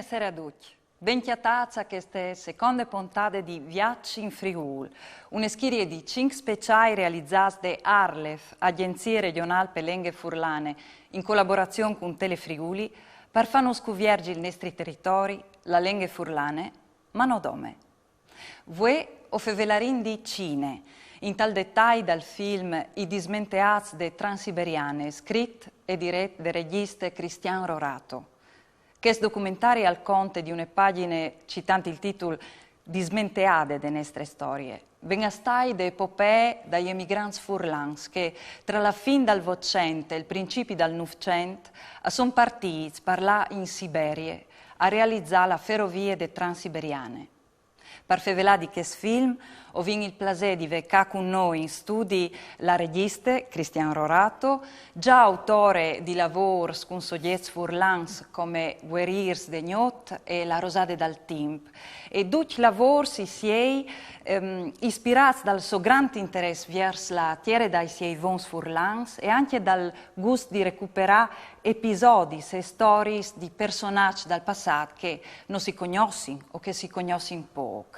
Buonasera a tutti. Benchiatazza a queste seconde puntate di Viaggi in Friuli, una serie di 5 speciali realizzate da Arlef, Agenzia Regionale per Lingue Furlane, in collaborazione con Telefriuli, per far scoprire i nostri territori, la lingua furlane, ma non dome. Voi o fevelarin di Cine, in tal dettaglio dal film I dismenteats de Transiberiane, scritto e diretto dal regista Cristian Rorato. Questo documentario al conte di una pagina citante il titolo Dismenteade de nostre storie. Vengastai de epopee dagli emigranti furlans che tra la fine del Ottocento e il principio del Novecento sono partiti per là in Siberia a realizzare la ferrovia de Transiberiane. Per fevelà di questo film ho avuto il piacere di vedere con noi in studi la regista Cristian Rorato, già autore di lavori con soggetti furlans come Guerriers de Gnot e La Rosade dal Timp. E tutti i lavori si sono ispirati dal suo grande interesse verso la terra dai suoi vons furlans e anche dal gusto di recuperare episodi e storie di personaggi dal passato che non si conoscono o che si conoscono poco.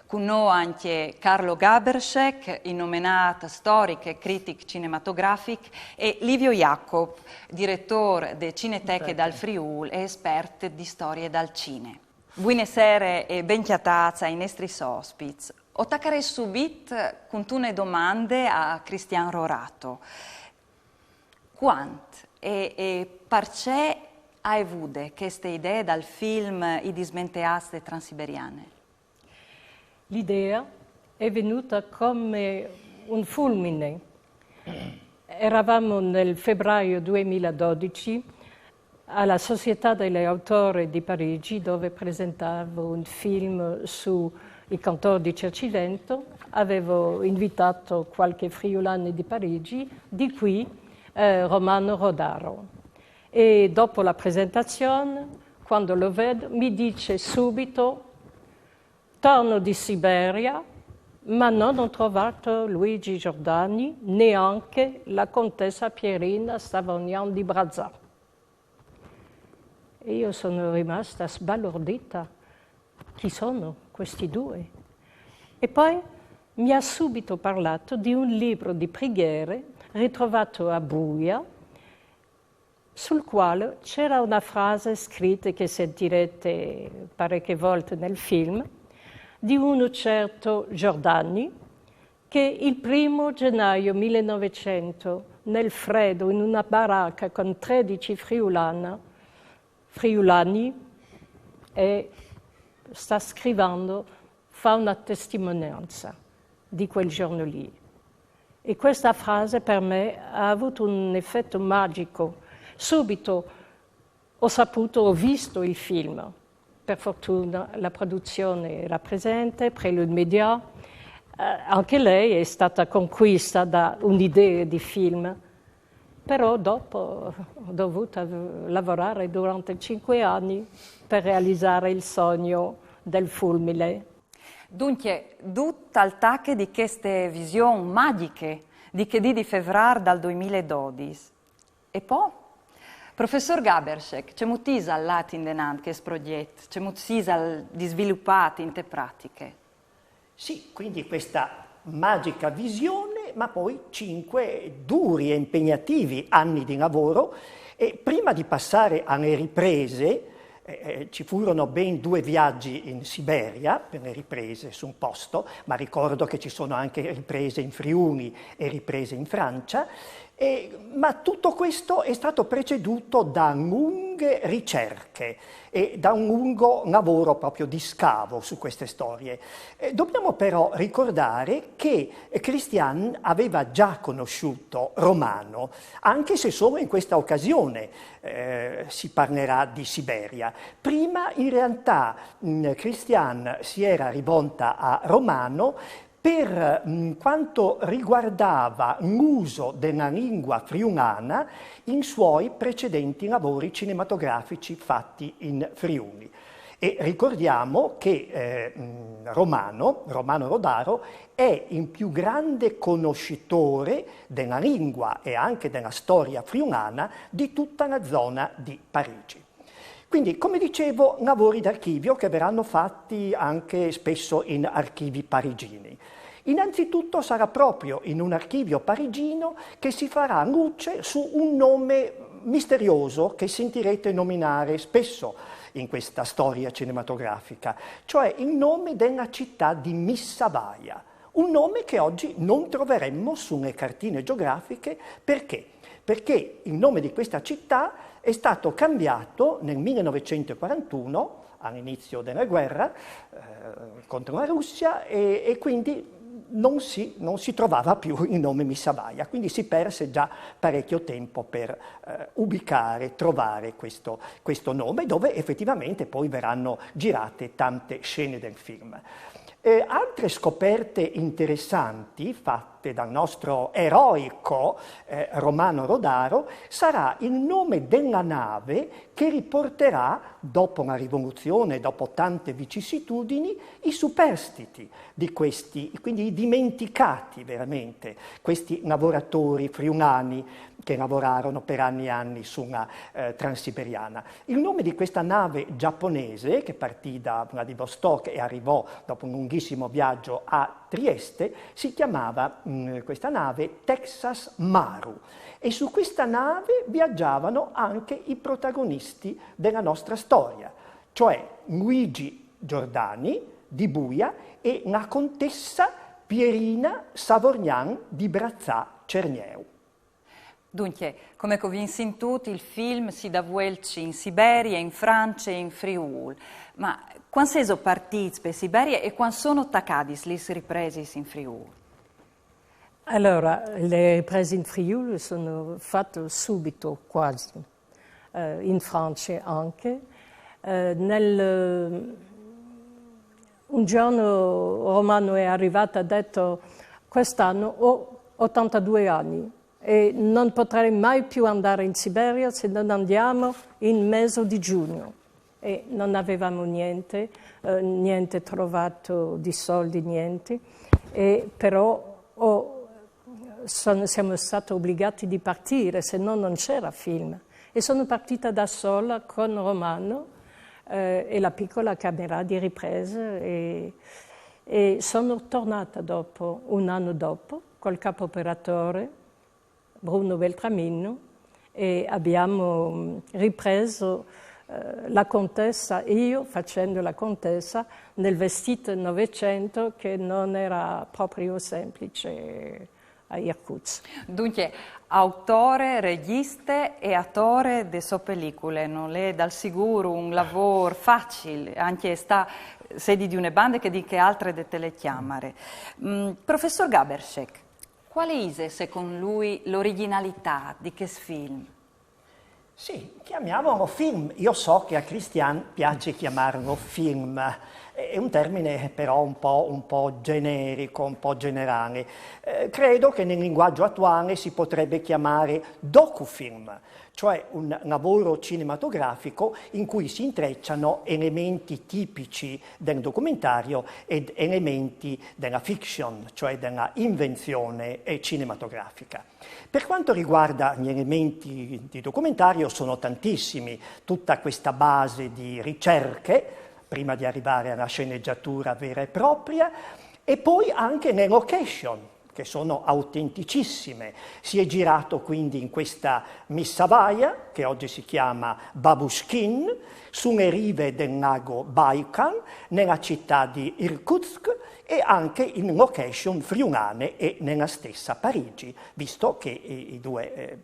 Con noi anche Carlo Gaberschek, nominato storico e critico cinematografico, e Livio Jacob, direttore delle Cineteche dal Friuli e esperto di storie dal cine. Buonasera e benchiatazza ai nostri ospiti. Attaccherei subito con una domande a Cristian Rorato. Quanto e perché hai avuto queste idee dal film I dismenteats de Transiberiane? L'idea è venuta come un fulmine. Eravamo nel febbraio 2012 alla Società degli Autori di Parigi, dove presentavo un film sui cantori di Cercivento. Avevo invitato qualche friulano di Parigi, di qui Romano Rodaro. E dopo la presentazione, quando lo vedo, mi dice subito: torno di Siberia, ma non ho trovato Luigi Giordani, neanche la contessa Pierina Savognan di Brazza. E io sono rimasta sbalordita. Chi sono questi due? E poi mi ha subito parlato di un libro di preghiere ritrovato a Buia, sul quale c'era una frase scritta che sentirete parecchie volte nel film, di uno certo Giordani, che il 1 gennaio 1900, nel freddo, in una baracca con 13 friulani, e sta scrivendo, fa una testimonianza di quel giorno lì. E questa frase per me ha avuto un effetto magico. Subito ho visto il film. Per fortuna la produzione era presente, Prelude Media. Anche lei è stata conquista da un'idea di film, però dopo ho dovuto lavorare durante 5 anni per realizzare il sogno del fulmine. Dunque, tutto al tacche di queste visioni magiche di che di febbraio dal 2012. E poi? Professor Gaberschek, c'è moltissimo all'atto in denant questo progetto, c'è moltissimo di sviluppati in te pratiche. Sì, quindi questa magica visione, ma poi 5 duri e impegnativi anni di lavoro. E prima di passare alle riprese, ci furono ben 2 viaggi in Siberia per le riprese su un posto, ma ricordo che ci sono anche riprese in Friuli e riprese in Francia. Ma tutto questo è stato preceduto da lunghe ricerche e da un lungo lavoro proprio di scavo su queste storie. Dobbiamo però ricordare che Cristian aveva già conosciuto Romano, anche se solo in questa occasione si parlerà di Siberia. Prima in realtà Cristian si era rivolta a Romano per quanto riguardava l'uso della lingua friulana in suoi precedenti lavori cinematografici fatti in Friuli. E ricordiamo che Romano Rodaro è il più grande conoscitore della lingua e anche della storia friulana di tutta la zona di Parigi. Quindi, come dicevo, lavori d'archivio che verranno fatti anche spesso in archivi parigini. Innanzitutto sarà proprio in un archivio parigino che si farà luce su un nome misterioso che sentirete nominare spesso in questa storia cinematografica, cioè il nome della città di Missavaia, un nome che oggi non troveremmo sulle cartine geografiche. Perché? Perché il nome di questa città è stato cambiato nel 1941, all'inizio della guerra contro la Russia, e quindi non si trovava più il nome Missavaia, quindi si perse già parecchio tempo per ubicare, trovare questo nome, dove effettivamente poi verranno girate tante scene del film. Altre scoperte interessanti fatte dal nostro eroico Romano Rodaro sarà il nome della nave che riporterà, dopo la rivoluzione, dopo tante vicissitudini, i superstiti di questi, quindi i dimenticati veramente, questi lavoratori friulani che lavorarono per anni e anni sulla Transiberiana. Il nome di questa nave giapponese, che partì da Vladivostok e arrivò dopo un lunghissimo viaggio a Trieste, si chiamava questa nave Texas Maru. E su questa nave viaggiavano anche i protagonisti della nostra storia, cioè Luigi Giordani di Buia e la contessa Pierina Savorgnan di Brazzà Cernieu. Dunque, come convinsi in tutti, il film si da vuelci in Siberia, in Francia e in Friul. Ma quando sei partiti per Siberia e quando sono attaccati le riprese in Friul? Allora, le riprese in Friuli sono fatte subito quasi, in Francia anche. Un giorno Romano è arrivato e ha detto: quest'anno ho 82 anni e non potrei mai più andare in Siberia se non andiamo in mese di giugno. E non avevamo niente trovato di soldi, niente, e però siamo stati obbligati di partire, se no non c'era film. E sono partita da sola con Romano e la piccola camera di riprese e sono tornata dopo, un anno dopo, col capo operatore Bruno Beltramino, e abbiamo ripreso la contessa, io facendo la contessa nel vestito Novecento che non era proprio semplice a Irkutsk. Dunque, autore, regista e attore di sue pellicole, non è dal sicuro un lavoro facile, anche sta sedi di una banda che dice altre di telecamere. Professor Gabershek, quale è secondo lui l'originalità di questo film? Sì, chiamiamolo film. Io so che a Christian piace chiamarlo film. È un termine però un po' generico, un po' generale. Credo che nel linguaggio attuale si potrebbe chiamare docufilm, cioè un lavoro cinematografico in cui si intrecciano elementi tipici del documentario ed elementi della fiction, cioè della invenzione cinematografica. Per quanto riguarda gli elementi di documentario sono tantissimi, tutta questa base di ricerche prima di arrivare alla sceneggiatura vera e propria, e poi anche le location, che sono autenticissime. Si è girato quindi in questa Missavaia, che oggi si chiama Babushkin, sulle rive del lago Baikal, nella città di Irkutsk, e anche in location friulane e nella stessa Parigi, visto che i due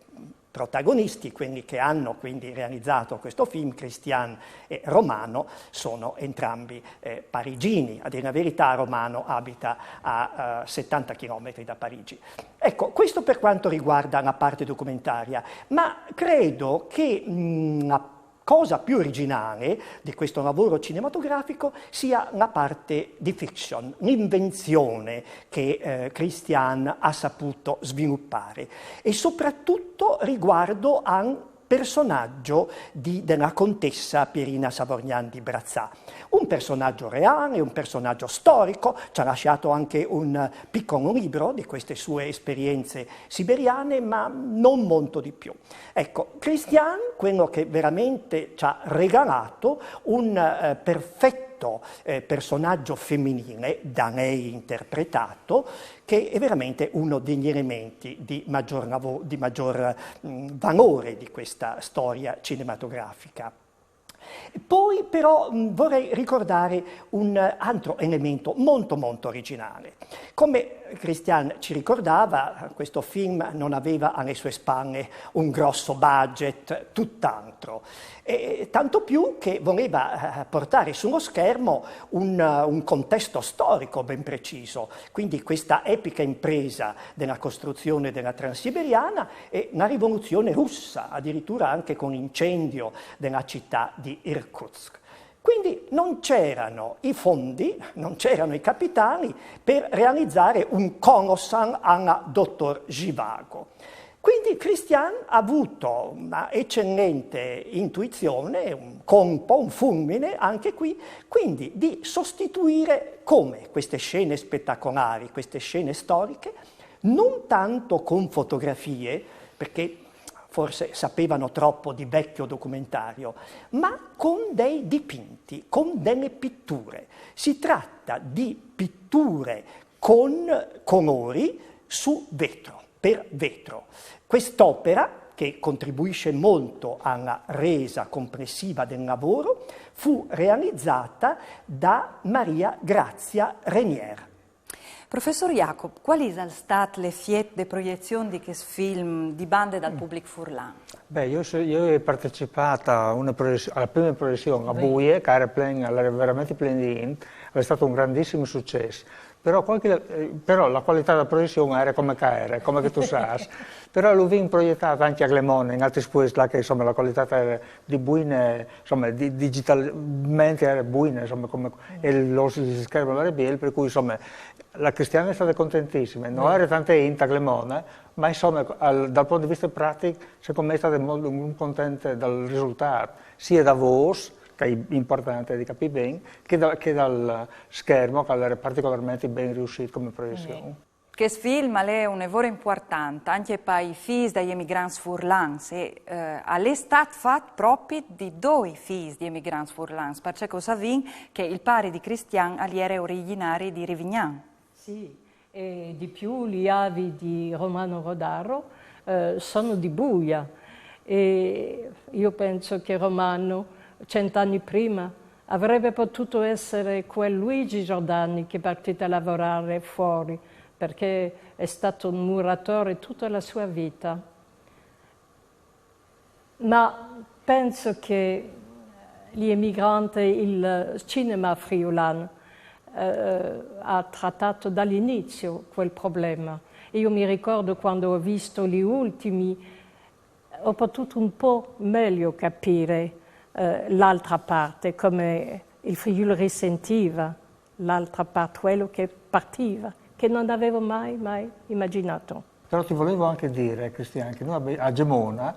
protagonisti, quelli che hanno quindi realizzato questo film, Christian e Romano, sono entrambi parigini. A dire la verità, Romano abita a 70 km da Parigi. Ecco, questo per quanto riguarda la parte documentaria, ma credo che la cosa più originale di questo lavoro cinematografico sia la parte di fiction, l'invenzione che Christian ha saputo sviluppare, e soprattutto riguardo personaggio della contessa Pierina Savorgnan di Brazzà. Un personaggio reale, un personaggio storico, ci ha lasciato anche un piccolo libro di queste sue esperienze siberiane, ma non molto di più. Ecco, Christian, quello che veramente ci ha regalato un perfetto personaggio femminile, da lei interpretato, che è veramente uno degli elementi di maggior valore di questa storia cinematografica. Poi però vorrei ricordare un altro elemento molto molto originale. Come Christian ci ricordava, questo film non aveva alle sue spalle un grosso budget, tutt'altro. E tanto più che voleva portare sullo schermo un contesto storico ben preciso. Quindi questa epica impresa della costruzione della Transiberiana e la rivoluzione russa, addirittura anche con l'incendio della città di Irkutsk. Quindi non c'erano i fondi, non c'erano i capitali per realizzare un colossal alla Dottor Zhivago. Quindi Christian ha avuto una eccellente intuizione, un colpo, un fulmine anche qui, quindi di sostituire come queste scene spettacolari, queste scene storiche, non tanto con fotografie, perché forse sapevano troppo di vecchio documentario, ma con dei dipinti, con delle pitture. Si tratta di pitture con colori su vetro, per vetro. Quest'opera, che contribuisce molto alla resa complessiva del lavoro, fu realizzata da Maria Grazia Renier. Professor Jacob, quali sono state le fiette di proiezione di questo film di bande dal pubblico furlan? Beh, io ho partecipato alla prima proiezione a Buie, che era veramente piena, è stato un grandissimo successo. Però la qualità della proiezione era come che tu sai. Però l'ho proiettato anche a Glemone, in altri spazi, là che insomma la qualità era di buine, insomma digitalmente era buina, insomma, e lo schermo era bello, per cui insomma la Cristiana è stata contentissima. Non era tante int a Glemone, ma insomma dal punto di vista pratico secondo me è stata molto contenta dal risultato, sia da voi, che è importante di capire bene, che dal schermo, che era particolarmente ben riuscito come proiezione. Questo film è un lavoro importante anche per i figli degli emigranti furlans e è stato fatto proprio di due figli di emigranti furlans, perché cosa che il padre di Christian era originario di Rivignan. Sì, e di più gli avi di Romano Rodaro sono di Buia e io penso che Romano 100 anni prima avrebbe potuto essere quel Luigi Giordani che è partito a lavorare fuori, perché è stato un muratore tutta la sua vita. Ma penso che gli emigranti, il cinema friulano ha trattato dall'inizio quel problema. Io mi ricordo quando ho visto gli ultimi, ho potuto un po' meglio capire l'altra parte, come il Friuli risentiva, l'altra parte, quello che partiva, che non avevo mai immaginato. Però ti volevo anche dire, Cristian, che noi a Gemona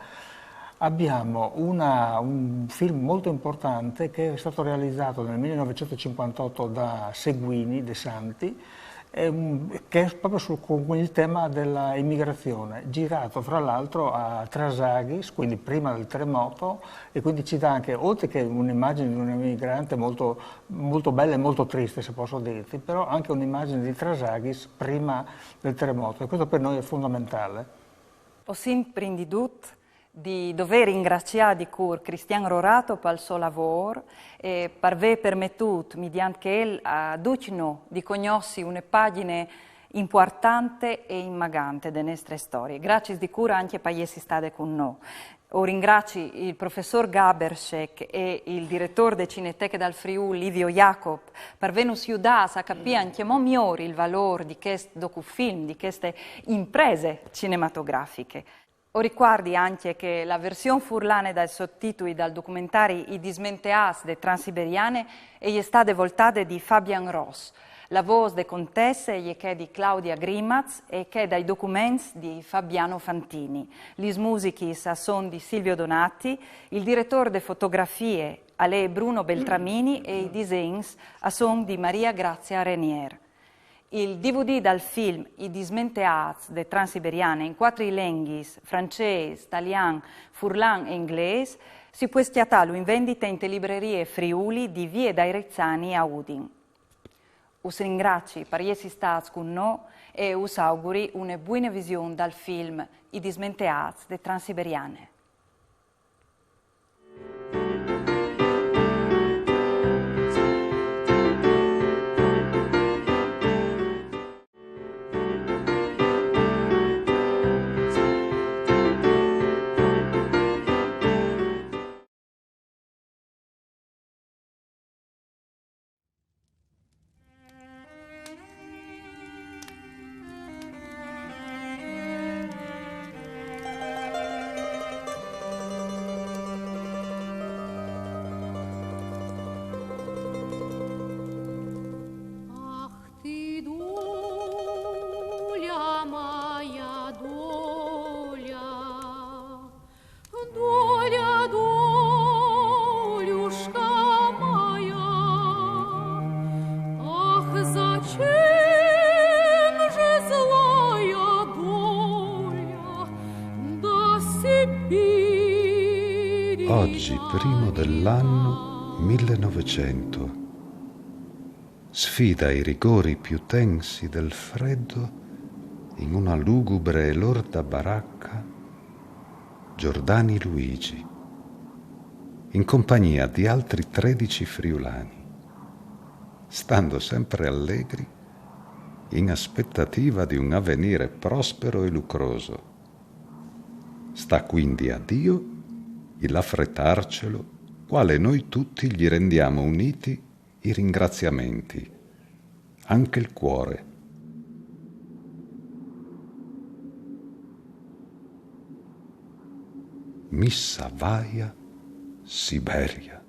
abbiamo un film molto importante che è stato realizzato nel 1958 da Seguini De Santi, che è proprio con il tema dell'immigrazione, girato fra l'altro a Trasaghis, quindi prima del terremoto, e quindi ci dà anche, oltre che un'immagine di un immigrante molto, molto bella e molto triste, se posso dirti, però anche un'immagine di Trasaghis prima del terremoto, e questo per noi è fondamentale. Ho sempre indotto di dover ringraziare di cuore Cristian Rorato per il suo lavoro e per aver permesso, mediante él, a Ducino di conoscere una pagina importante e immagante delle nostre storie. Grazie di cuore anche per essere state con noi. Ringrazio il professor Gabershek e il direttore delle Cineteche dal Friuli, Livio Jacob, per averci aiutato a capire anche migliore il valore di questo docufilm, di queste imprese cinematografiche. Ricordi anche che la versione furlane dai sottotitoli dal documentario I dismenteas de Transiberiane è stata voltata di Fabian Ross. La voce de contesse è che di Claudia Grimaz e che dai documenti di Fabiano Fantini. Lis musichis a son di Silvio Donati, il direttore de fotografie a lei Bruno Beltramini e i disegni a son di Maria Grazia Renier. Il DVD dal film I dismenteats de Transiberiane in 4 lingue, francese, italiano, furlan e inglese, si può stiatarlo in vendita in librerie Friuli di Vie dai Rezzani a Udin. Us ringrazio per essere stati con noi e us auguri una buona visione dal film I dismenteats de Transiberiane. Oggi, primo dell'anno 1900, sfida i rigori più tensi del freddo in una lugubre e lorda baracca Giordani Luigi, in compagnia di altri 13 friulani, stando sempre allegri in aspettativa di un avvenire prospero e lucroso. Sta quindi a Dio il affrettarcelo, quale noi tutti gli rendiamo uniti i ringraziamenti, anche il cuore. Missa vaia Siberia.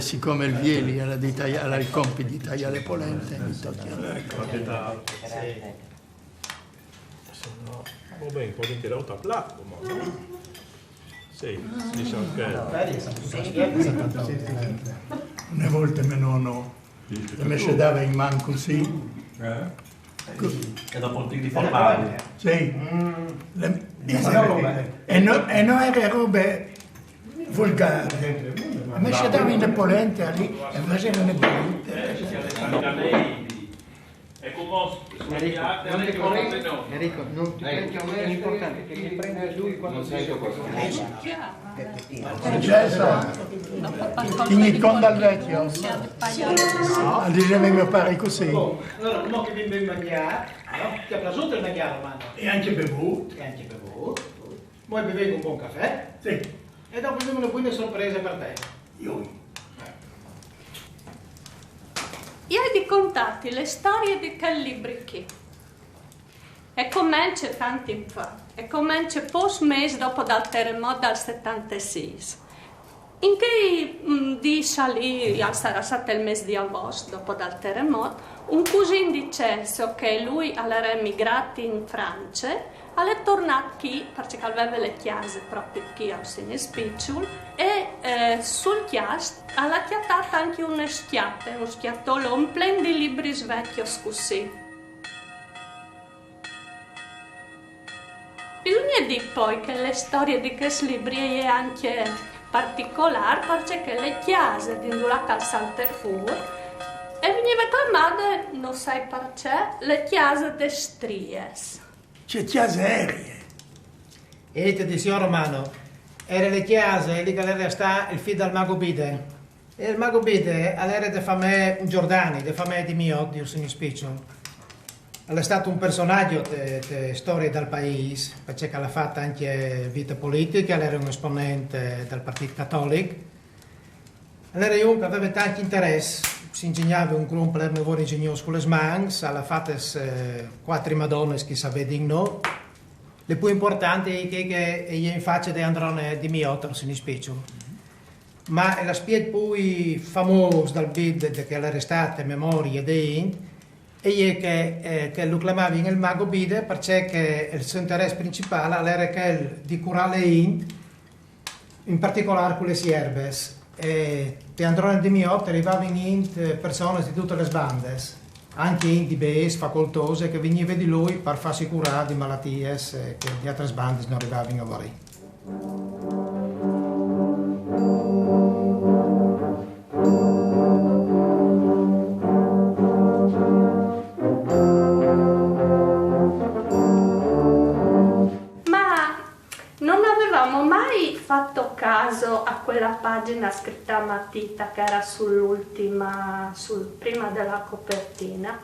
Siccome il Vieli era il compito di tagliare le polente, mi tocca. Va bene, può tirare un taplato, no? Sì, diciamo che... Una volta mio nonno mi dava in mano così. E dopo il di formale. Sì. E non era robe volgari. Mi dava in polente lì e facevano le brutte. E come Enrico, non ti prendi a me, è importante che mi prenda lui quando sei Tieni conto al vecchio. No. Diceva mio padre così. Allora, uno che viene a mangiare, no? Ti ha piaciuto il mangiare, Romano? E anche bevuto. Poi bevevi un buon caffè? Sì. E dopo abbiamo una buona sorpresa per te. Io. Io ho di contarti le storie di quel libro qui. E comincia tanti anni fa. E comincia post mese dopo dal terremoto del 76. In che di salì, sarà stato il mese di agosto dopo dal terremoto, un cugino dicesse che lui era emigrato in Francia, è tornato qui perché aveva le chiese proprio qui a Spicciul e sul chiast ha chiatato anche uno schiattolo, un plen di libri svecchi così. Bisogna dire poi che le storie di questi libri è anche particolare perché le chiese di la calzante fuori e veniva chiamate, non sai perché, le chiese de Stries. C'è chiese aeree. E ti dicevo, Romano, erano le chiese lì che era sta il figlio del mago Bide. E il mago Bide era di famiglia Giordani, di famiglia di mio, di Ursini Spiccio. È stato un personaggio di storia del paese, perché ha fatto anche vita politica, era un esponente del Partito Cattolico. Era uno che aveva tanti interessi, si ingegnava un gruppo per lavoro ingegnoso con le mani, ha fatto 4 madonne che sapevano. Le più importanti è che è in faccia di Androne di Miotta, Ursini Spiccio. Ma la spiega più famosa del bid che era stata memoria di Int, e che lo chiamava il mago Bide perché il suo interesse principale era quello di curare Int, in particolare con le sierbes. E Androne di Miotta arrivava in Int persone di tutte le bande, anche Int di bes, facoltose, che venivano di lui per farsi curare di malattie che le altre bande non arrivavano a morire. Fatto caso a quella pagina scritta a matita che era prima della copertina.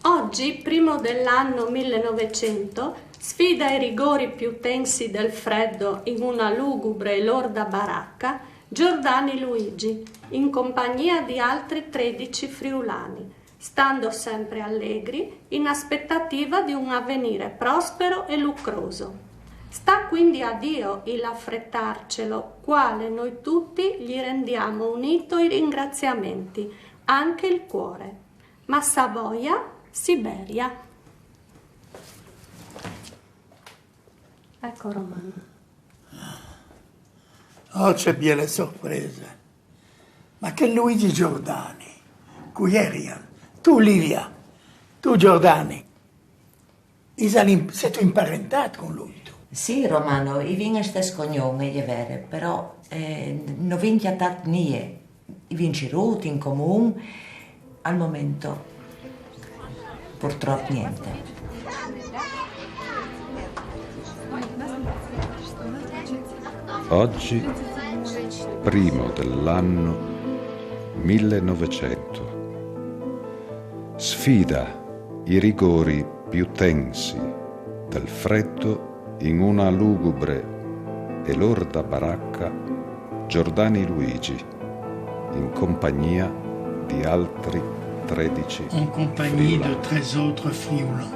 Oggi, primo dell'anno 1900, sfida i rigori più tensi del freddo in una lugubre e lorda baracca Giordani Luigi, in compagnia di altri 13 friulani, stando sempre allegri in aspettativa di un avvenire prospero e lucroso. Sta quindi a Dio il affrettarcelo, quale noi tutti gli rendiamo unito i ringraziamenti, anche il cuore. Ma Savoia, Siberia. Ecco Romano. Oh, c'è belle sorprese. Ma che Luigi Giordani, cui Erian, tu Livia, tu Giordani, sei tu imparentato con lui? Sì, Romano, i vin stesso cognome, è vero, però non vinci a tat nie, i vinci ruti in comune, al momento purtroppo niente. Oggi, primo dell'anno 1900, sfida i rigori più tensi del freddo in una lugubre e lorda baracca Giordani Luigi, in compagnia di altri 13 en compagnie de 13 autres friulans.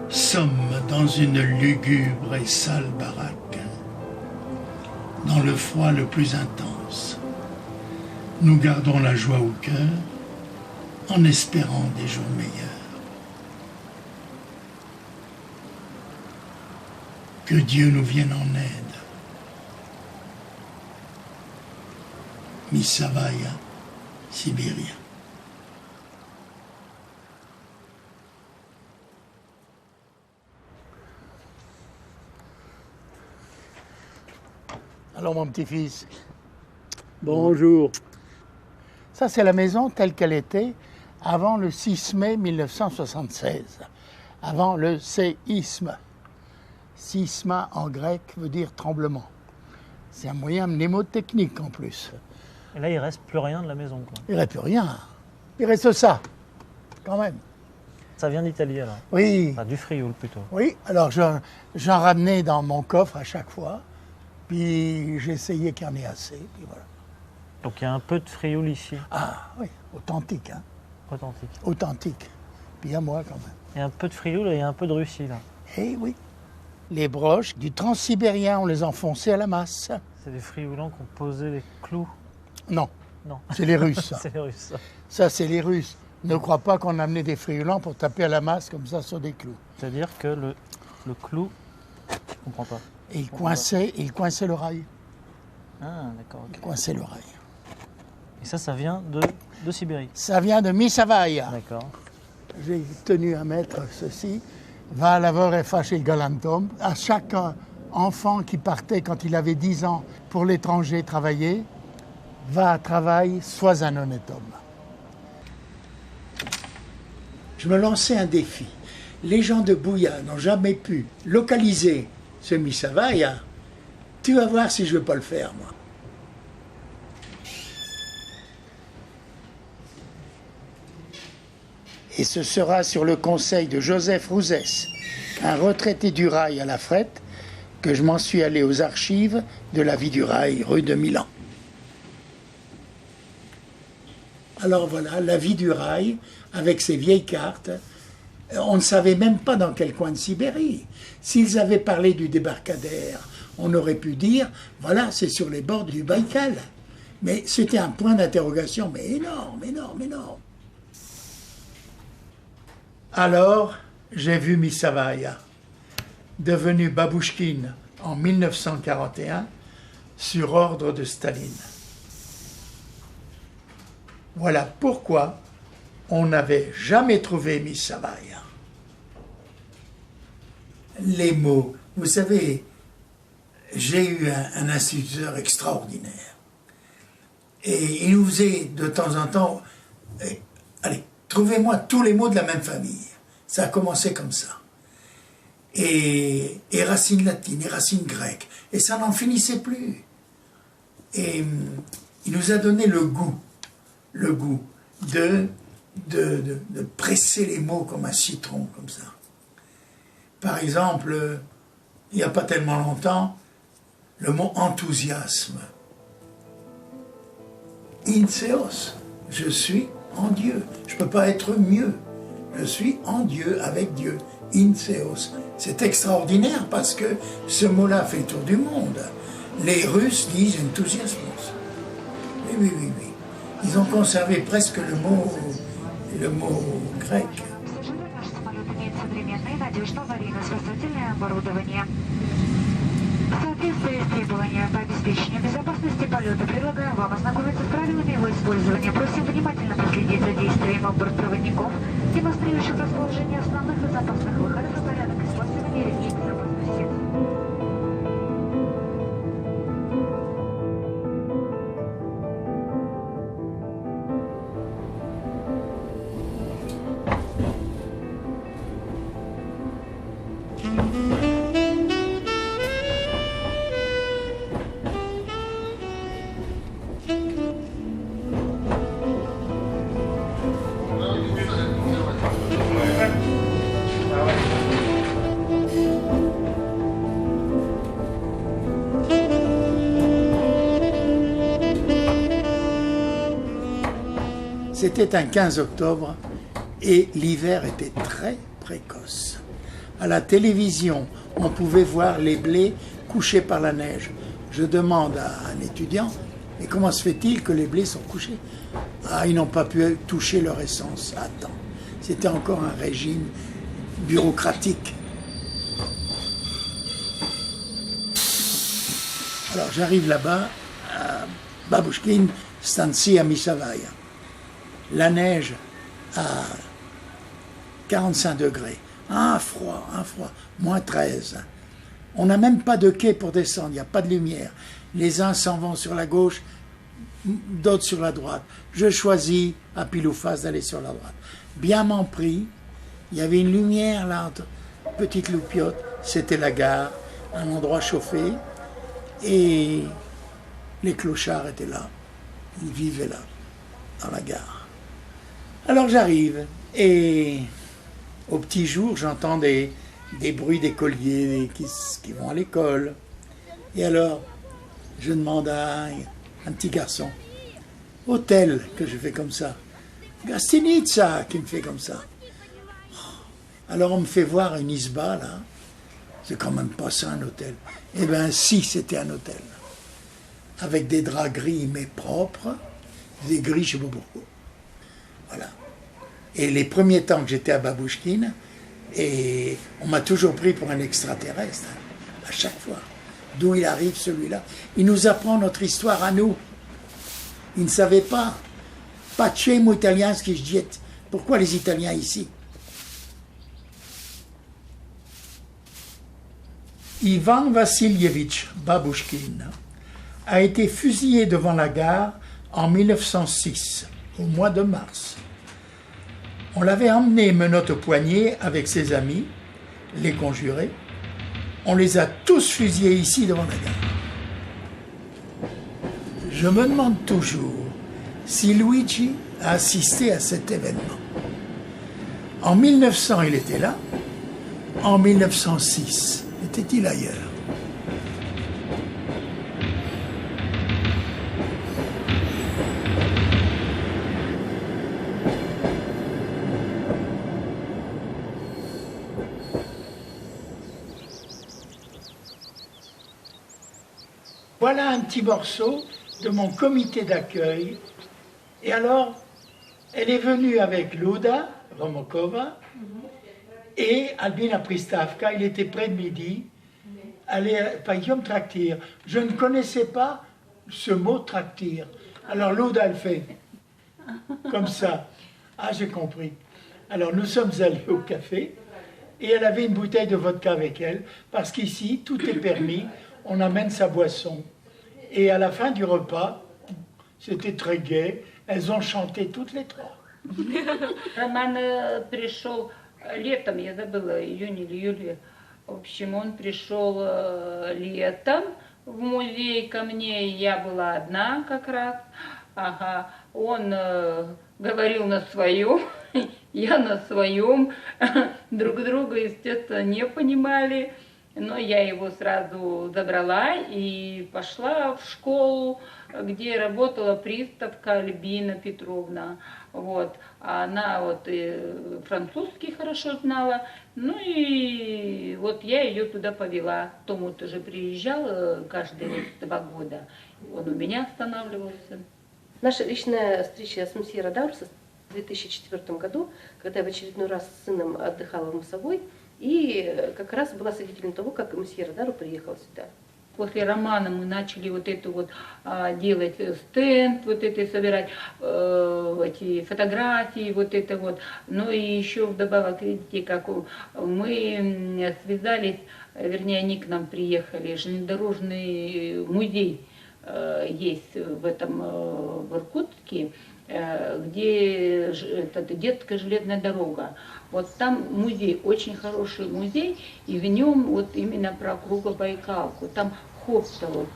Sommes dans une lugubre et sale baraque, dans le froid le plus intense. Nous gardons la joie au cœur en espérant des jours meilleurs. Que Dieu nous vienne en aide. Mi Savoia, Siberia. Alors mon petit-fils, bonjour. Ça c'est la maison telle qu'elle était avant le 6 mai 1976, avant le séisme. Sisma en grec veut dire tremblement. C'est un moyen mnémotechnique en plus. Et là, il reste plus rien de la maison, quoi. Il ne reste plus rien. Il reste ça, quand même. Ça vient d'Italie, alors? Oui. Enfin, du Frioul, plutôt. Oui, alors j'en ramenais dans mon coffre à chaque fois, puis j'essayais qu'il y en ait assez, puis voilà. Donc il y a un peu de Frioul ici? Ah oui, authentique, hein. Authentique. Authentique. Puis à moi, quand même. Il y a un peu de Frioul et il y a un peu de Russie, là. Eh oui. Les broches du transsibérien, on les enfonçait à la masse. C'est des Frioulans qui ont posé les clous? Non. Non. C'est les Russes, ça. C'est les Russes, ça. Ça, c'est les Russes. Ne crois pas qu'on amenait des friulants pour taper à la masse comme ça sur des clous. C'est-à-dire que le clou, je comprends pas. Et il coinçait l'oreille. Ah, d'accord. Okay. Il coinçait l'oreille. Et ça vient de Sibérie? Ça vient de Misavaia. D'accord. J'ai tenu à mettre ceci. Va lavorare facile galantom. À chaque enfant qui partait quand il avait 10 ans pour l'étranger travailler, va à travail, sois un honnête homme. Je me lançais un défi. Les gens de Bouya n'ont jamais pu localiser ce Misavaia. Tu vas voir si je ne vais pas le faire, moi. Et ce sera sur le conseil de Joseph Rouzès, un retraité du rail à la Frette, que je m'en suis allé aux archives de la vie du rail, rue de Milan. Alors voilà, la vie du rail, avec ses vieilles cartes. On ne savait même pas dans quel coin de Sibérie. S'ils avaient parlé du débarcadère, on aurait pu dire, voilà, c'est sur les bords du Baïkal. Mais c'était un point d'interrogation, mais énorme, énorme, énorme. Alors, j'ai vu Misavaia, devenu Babouchkine en 1941, sur ordre de Staline. Voilà pourquoi on n'avait jamais trouvé Misavaia. Les mots, vous savez, j'ai eu un instituteur extraordinaire. Et il nous faisait de temps en temps, allez, trouvez-moi tous les mots de la même famille. Ça a commencé comme ça. Et racines latines, et racines grecques. Et ça n'en finissait plus. Et il nous a donné le goût de presser les mots comme un citron, comme ça. Par exemple, il n'y a pas tellement longtemps, le mot enthousiasme. Inseos, je suis en Dieu. Je ne peux pas être mieux. Je suis en Dieu, avec Dieu. Inseos. C'est extraordinaire parce que ce mot-là fait le tour du monde. Les Russes disent enthousiasmos. Oui. Ils ont conservé presque le mot grec. В соответствии с требованиями по обеспечению безопасности полета предлагаем вам ознакомиться с правилами его использования. Просим внимательно проследить за действиями бортпроводников, демонстрирующих расположение основных и запасных выходов и порядок использования ремней безопасности. C'était un 15 octobre et l'hiver était très précoce. À la télévision, on pouvait voir les blés couchés par la neige. Je demande à un étudiant, mais comment se fait-il que les blés sont couchés? Ah, ils n'ont pas pu toucher leur essence à temps. C'était encore un régime bureaucratique. Alors j'arrive là-bas, à Babouchkine, Stancy à Misavaia. La neige à 45 degrés. Un froid, moins 13. On n'a même pas de quai pour descendre, il n'y a pas de lumière. Les uns s'en vont sur la gauche, d'autres sur la droite. Je choisis à pile ou face d'aller sur la droite. Bien m'en pris, il y avait une lumière là, entre Petite Loupiote, c'était la gare, un endroit chauffé, et les clochards étaient là, ils vivaient là, dans la gare. Alors j'arrive, et au petit jour, j'entends des bruits d'écoliers qui vont à l'école. Et alors, je demande à un petit garçon, hôtel, que je fais comme ça, Gastinitsa, qui me fait comme ça. Alors on me fait voir une isba, là, c'est quand même pas ça un hôtel. Eh bien si, c'était un hôtel, avec des draps gris mais propres, des gris, je sais pas pourquoi. Voilà. Et les premiers temps que j'étais à Babouchkine, et on m'a toujours pris pour un extraterrestre, à chaque fois. D'où il arrive celui-là. Il nous apprend notre histoire à nous. Il ne savait pas. Pacemo italianski jdiet. Pourquoi les Italiens ici? Ivan Vassilievitch Babouchkine a été fusillé devant la gare en 1906, au mois de mars. On l'avait emmené menottes au poignet avec ses amis, les conjurés. On les a tous fusillés ici devant la gare. Je me demande toujours si Luigi a assisté à cet événement. En 1900, il était là. En 1906, était-il ailleurs? Voilà un petit morceau de mon comité d'accueil. Et alors, elle est venue avec Luda Romokova et Albina Pristavka. Il était près de midi. Payom Traktir. Je ne connaissais pas ce mot Traktir. Alors Luda, elle fait comme ça. Ah, j'ai compris. Alors nous sommes allés au café et elle avait une bouteille de vodka avec elle parce qu'ici, tout est permis. On amène sa boisson. Et à la fin du repas, c'était très gai, elles ont chanté toutes les trois. Роман пришел летом, я забыла, июнь или июль. В общем, он пришел летом в музей ко мне, я была одна как раз. Ага. Он говорил на своем, я на своем. Друг друга, естественно, не понимали. Но я его сразу забрала и пошла в школу, где работала приставка Альбина Петровна. Вот. Она вот и французский хорошо знала. Ну и вот я ее туда повела. Тому тоже приезжал каждые 2 года. Он у меня останавливался. Наша личная встреча с месье Радаурсом в 2004 году, когда я в очередной раз с сыном отдыхала в Мусовой, и как раз была свидетелем того, как месье Радару приехал сюда. После романа мы начали вот это вот делать стенд, вот это собирать эти фотографии, вот это вот. Ну и еще вдобавок, видите, как мы связались, вернее, они к нам приехали, железнодорожный музей есть в этом в Иркутске, где детская железная дорога. Вот там музей, очень хороший музей, и в нем вот именно про Круглобайкалку. Там Хопталов.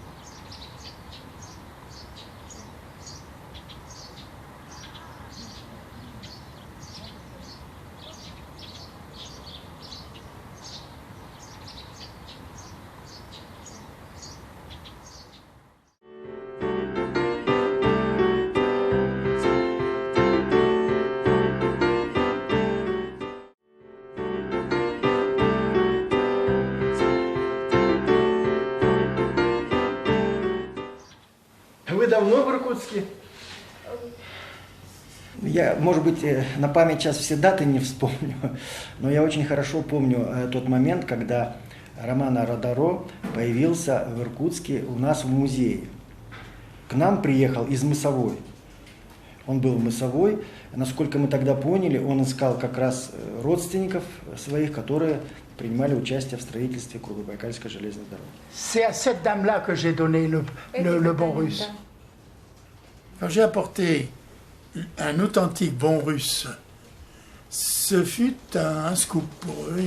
Вы давно в Иркутске? Я, может быть, на память сейчас все даты не вспомню, но я очень хорошо помню тот момент, когда Роман Радаро появился в Иркутске у нас в музее. К нам приехал из Мысовой. Он был в Мысовой. Насколько мы тогда поняли, он искал как раз родственников своих, которые принимали участие в строительстве Круглобайкальской железной дороги. C'est à cette dame-là que j'ai donné le bon russe. Quand j'ai apporté un authentique bon russe, ce fut un scoop pour eux.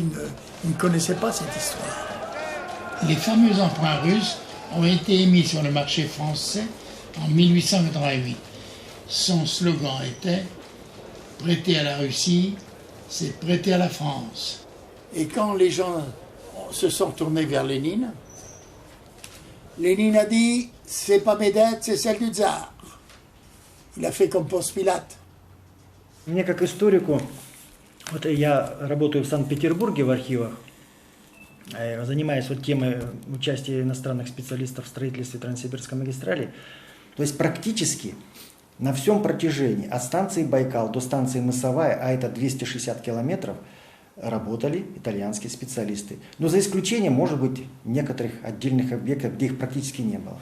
Ils ne connaissaient pas cette histoire. Les fameux emprunts russes ont été émis sur le marché français en 1888. Son slogan était « Prêter à la Russie, c'est prêter à la France ». Et quand les gens se sont tournés vers Lénine, Lénine a dit « c'est pas mes dettes, c'est celles du tsar ». Il a fait comme Ponce Pilate. Мне как историку, вот я работаю в Санкт-Петербурге в архивах, занимаясь вот темой участия иностранных специалистов в строительстве Транссибирской магистрали, то есть практически на всем протяжении от станции Байкал до станции Мысовая, а это 260 километров, работали итальянские специалисты. Но за исключением, может быть, некоторых отдельных объектов, где их практически не было.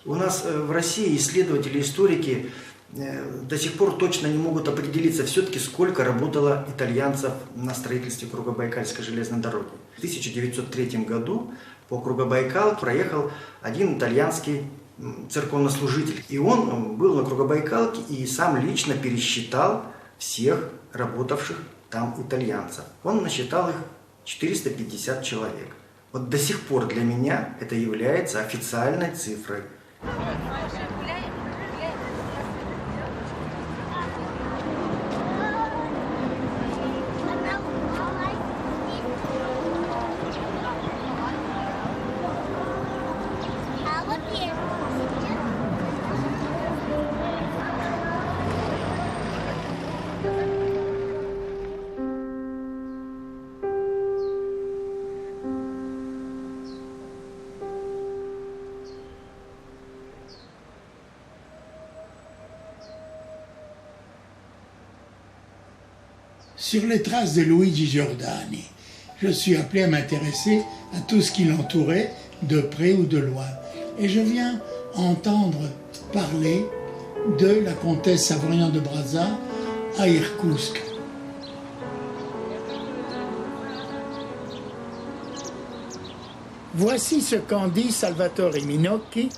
У нас в России исследователи, историки до сих пор точно не могут определиться все-таки, сколько работало итальянцев на строительстве Кругобайкальской железной дороги. В 1903 году по Кругобайкалу проехал один итальянский церковнослужитель. И он был на Кругобайкалке и сам лично пересчитал всех работавших там итальянцев. Он насчитал их 450 человек. Вот до сих пор для меня это является официальной цифрой. Sur les traces de Luigi Giordani, je suis appelé à m'intéresser à tout ce qui l'entourait, de près ou de loin. Et je viens entendre parler de la comtesse Savourian de Brazza à Irkoutsk. Voici ce qu'en dit Salvatore Minocchi,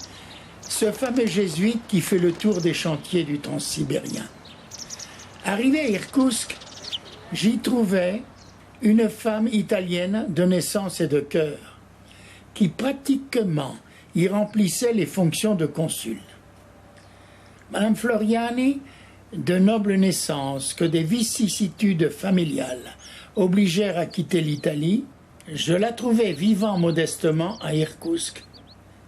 ce fameux jésuite qui fait le tour des chantiers du Transsibérien. Arrivé à Irkoutsk, j'y trouvais une femme italienne de naissance et de cœur, qui pratiquement y remplissait les fonctions de consul. Madame Floriani, de noble naissance que des vicissitudes familiales obligèrent à quitter l'Italie, je la trouvais vivant modestement à Irkoutsk.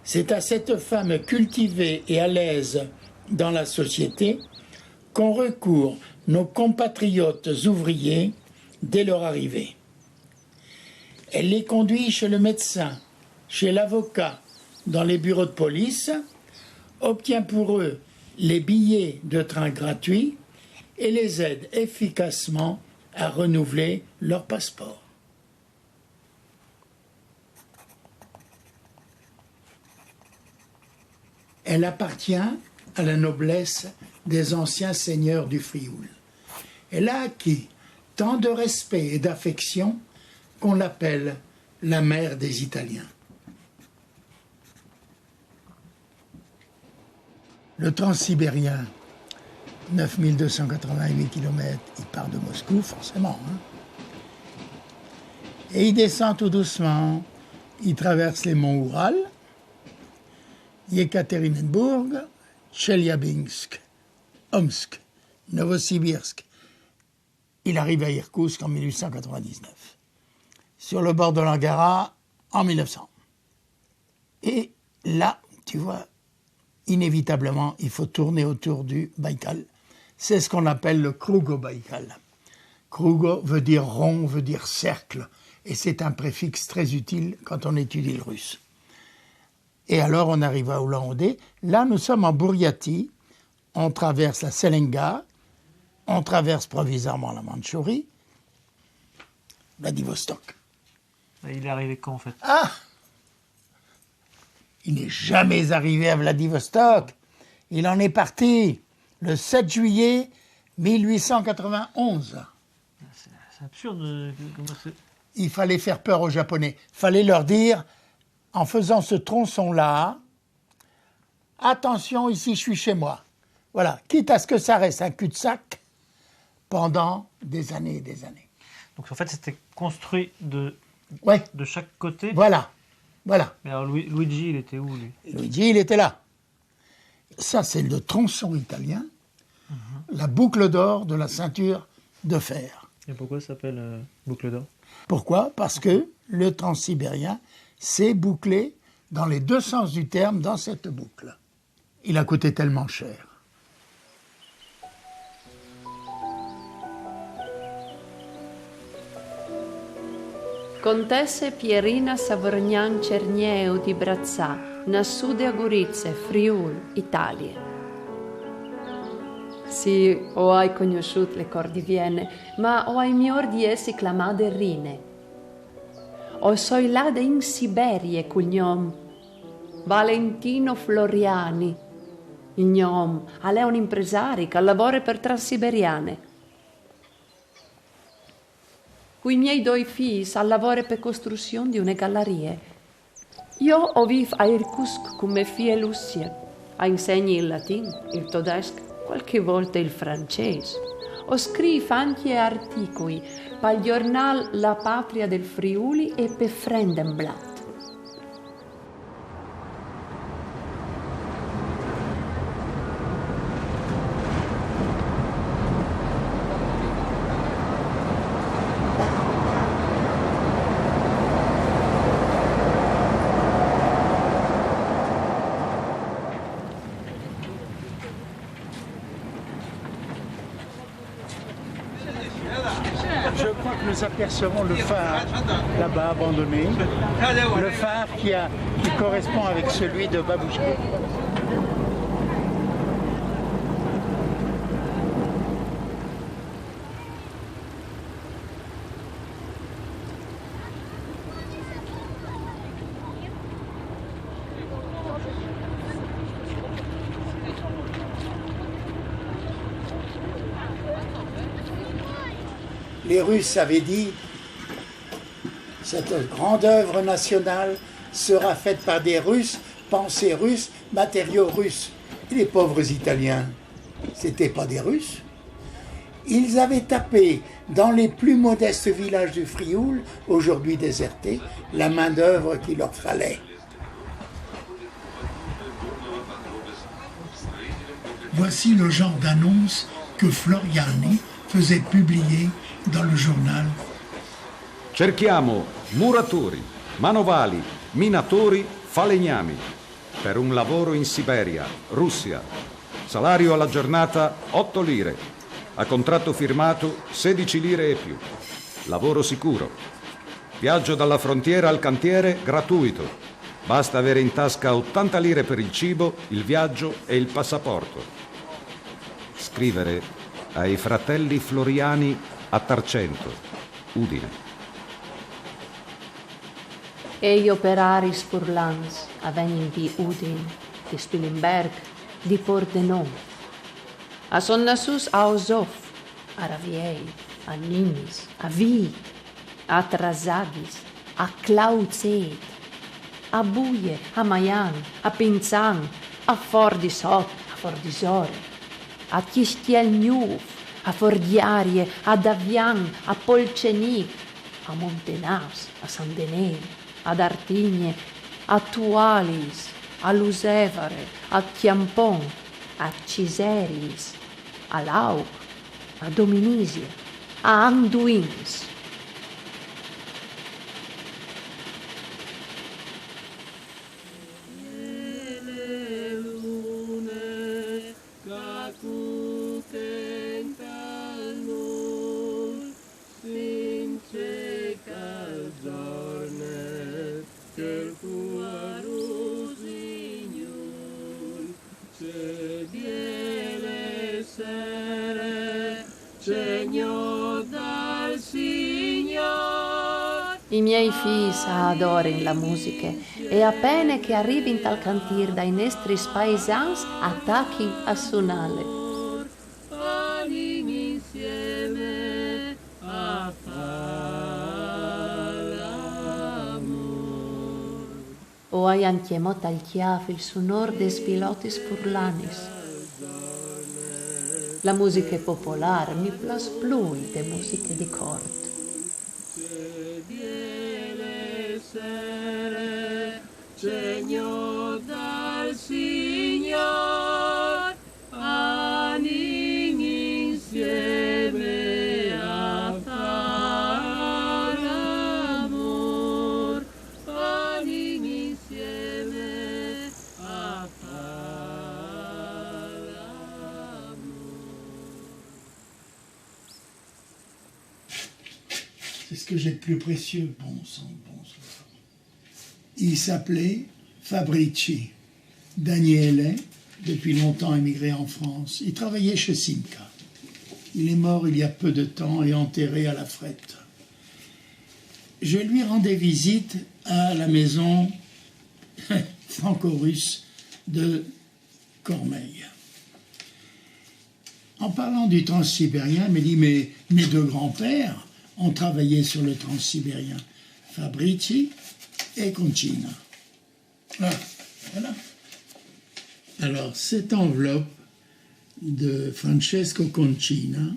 C'est à cette femme cultivée et à l'aise dans la société qu'ont recours nos compatriotes ouvriers dès leur arrivée. Elle les conduit chez le médecin, chez l'avocat, dans les bureaux de police, obtient pour eux les billets de train gratuits et les aide efficacement à renouveler leur passeport. Elle appartient à la noblesse des anciens seigneurs du Frioul. Elle a acquis tant de respect et d'affection qu'on l'appelle la mère des Italiens. Le Transsibérien, 9288 km, il part de Moscou, forcément. Et il descend tout doucement. Il traverse les monts Oural, Yekaterinbourg, Tcheliabinsk, Omsk, Novosibirsk. Il arrive à Irkoutsk en 1899, sur le bord de l'Angara en 1900. Et là, tu vois, inévitablement, il faut tourner autour du Baïkal. C'est ce qu'on appelle le Krugo-Baïkal. Krugo veut dire rond, veut dire cercle, et c'est un préfixe très utile quand on étudie le russe. Et alors on arrive à Ulan-Ude. Là, nous sommes en Bouriatie, on traverse la Selenga, on traverse provisoirement la Mandchourie, Vladivostok. Il est arrivé quand en fait? Ah! Il n'est jamais arrivé à Vladivostok. Il en est parti le 7 juillet 1891. C'est absurde. Il fallait faire peur aux Japonais. Il fallait leur dire, en faisant ce tronçon-là, attention, ici je suis chez moi. Voilà, quitte à ce que ça reste un cul-de-sac pendant des années et des années. Donc en fait, c'était construit de chaque côté. Voilà. Mais alors Luigi, il était où, lui? Luigi, il était là. Ça, c'est le tronçon italien, la boucle d'or de la ceinture de fer. Et pourquoi ça s'appelle boucle d'or? Pourquoi? Parce que le transsibérien s'est bouclé dans les deux sens du terme dans cette boucle. Il a coûté tellement cher. Contesse Pierina Savorgnan Cernieu di Brazzà, nascuda a Gorizia, Friul, Italia. Sì, ho hai conosciuto le cordiviene, ma ho ai miglior di essi clamate rine. Ho soi là in Siberia col gnom Valentino Floriani. Il gnom è un impresario che lavora per Transiberiane. Qui i miei due figli lavora per costruzione di una galleria. Io ho vivo a Irkutsk come figlia Lucia, a insegni il latino, il tedesco, qualche volta il francese. Ho scritto anche articoli per il giornale La Patria del Friuli e per Fremdenblatt. Je crois que nous apercevons le phare là-bas abandonné, le phare qui correspond avec celui de Babouchka. Les Russes avaient dit « Cette grande œuvre nationale sera faite par des Russes, pensée russe, matériaux russes. » Et les pauvres Italiens, c'était pas des Russes. Ils avaient tapé dans les plus modestes villages du Frioul, aujourd'hui désertés, la main-d'œuvre qu'il leur fallait. Voici le genre d'annonce que Floriani faisait publier dans le journal. Cerchiamo muratori, manovali, minatori, falegnami per un lavoro in Siberia, Russia. Salario alla giornata 8 lire. A contratto firmato 16 lire e più. Lavoro sicuro. Viaggio dalla frontiera al cantiere gratuito. Basta avere in tasca 80 lire per il cibo, il viaggio e il passaporto. Scrivere ai fratelli Floriani a Tarcento, Udine. E gli operari spurlans avvengono di Udine, di Spilimberg, di Pordenone. A Sonnasus a Osov, a Raviei, a Nimis, a Vic, a Trasadis, a Clauzet, a Buie, a Maian, a Pinzan, a Fordisot, a Fordisore, a Chistielniuf, a Fordiarie, a Davian, a Polcenic, a Montenas, a Saint-Denis, ad Artigne, a Tualis, a Lusevare, a Chiampon, a Ciseris, a Lauc, a Dominisia, a Anduins. I miei figli adorano la musica e appena che arrivi in tal cantiere dai nostri paesans attacchi a suonare. O hai anche molto al chiave il sonor des pilotis furlanis. la musique popolare, mi place plus de musiche di corte. Segno dal Signor, anni insieme a far l'amor, anni insieme a far l'amor. C'est ce que j'ai de plus précieux, bon sang, bonsoir. Il s'appelait Fabrici, Daniele, depuis longtemps émigré en France. Il travaillait chez Simca. Il est mort il y a peu de temps et enterré à la Frette. Je lui rendais visite à la maison franco-russe de Cormeilles. En parlant du transsibérien, il me dit, mais mes deux grands-pères ont travaillé sur le transsibérien, Fabrici et Concina. Ah, voilà. Alors, cette enveloppe de Francesco Concina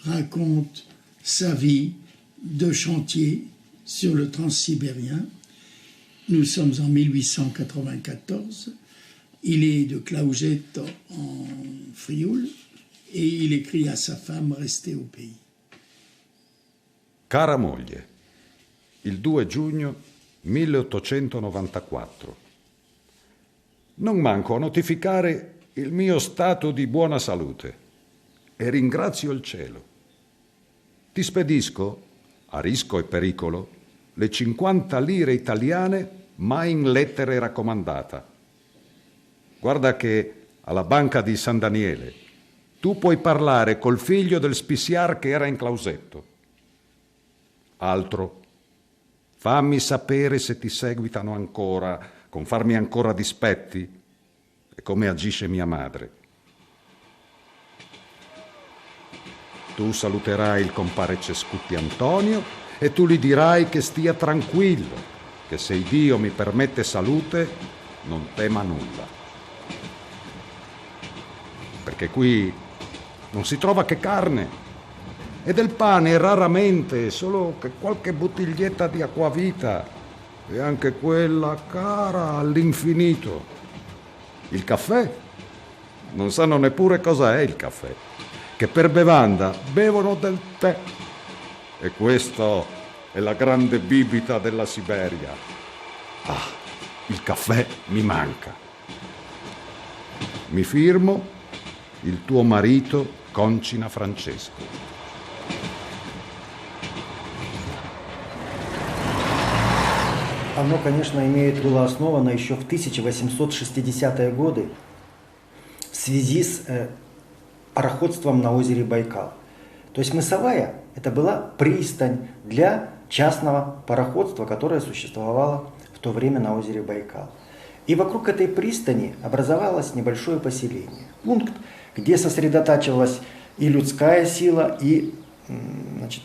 raconte sa vie de chantier sur le transsibérien. Nous sommes en 1894. Il est de Claugetto en Frioul et il écrit à sa femme restée au pays. Cara moglie, il 2 giugno 1894. Non manco a notificare il mio stato di buona salute e ringrazio il cielo. Ti spedisco, a risco e pericolo, le 50 lire italiane mai in lettere raccomandata. Guarda che alla banca di San Daniele tu puoi parlare col figlio del spissiar che era in Clausetto. Altro, fammi sapere se ti seguitano ancora, con farmi ancora dispetti, e come agisce mia madre. Tu saluterai il compare Cescutti Antonio e tu gli dirai che stia tranquillo, che se Dio mi permette salute, non tema nulla. Perché qui non si trova che carne, e del pane raramente, solo che qualche bottiglietta di acquavita, e anche quella cara all'infinito. Il caffè? Non sanno neppure cosa è il caffè, che per bevanda bevono del tè. E questo è la grande bibita della Siberia. Ah, il caffè mi manca. Mi firmo, il tuo marito Concina Francesco. Оно, конечно, было основано еще в 1860-е годы в связи с пароходством на озере Байкал. То есть Мысовая – это была пристань для частного пароходства, которое существовало в то время на озере Байкал. И вокруг этой пристани образовалось небольшое поселение. Пункт, где сосредотачивалась и людская сила, и значит,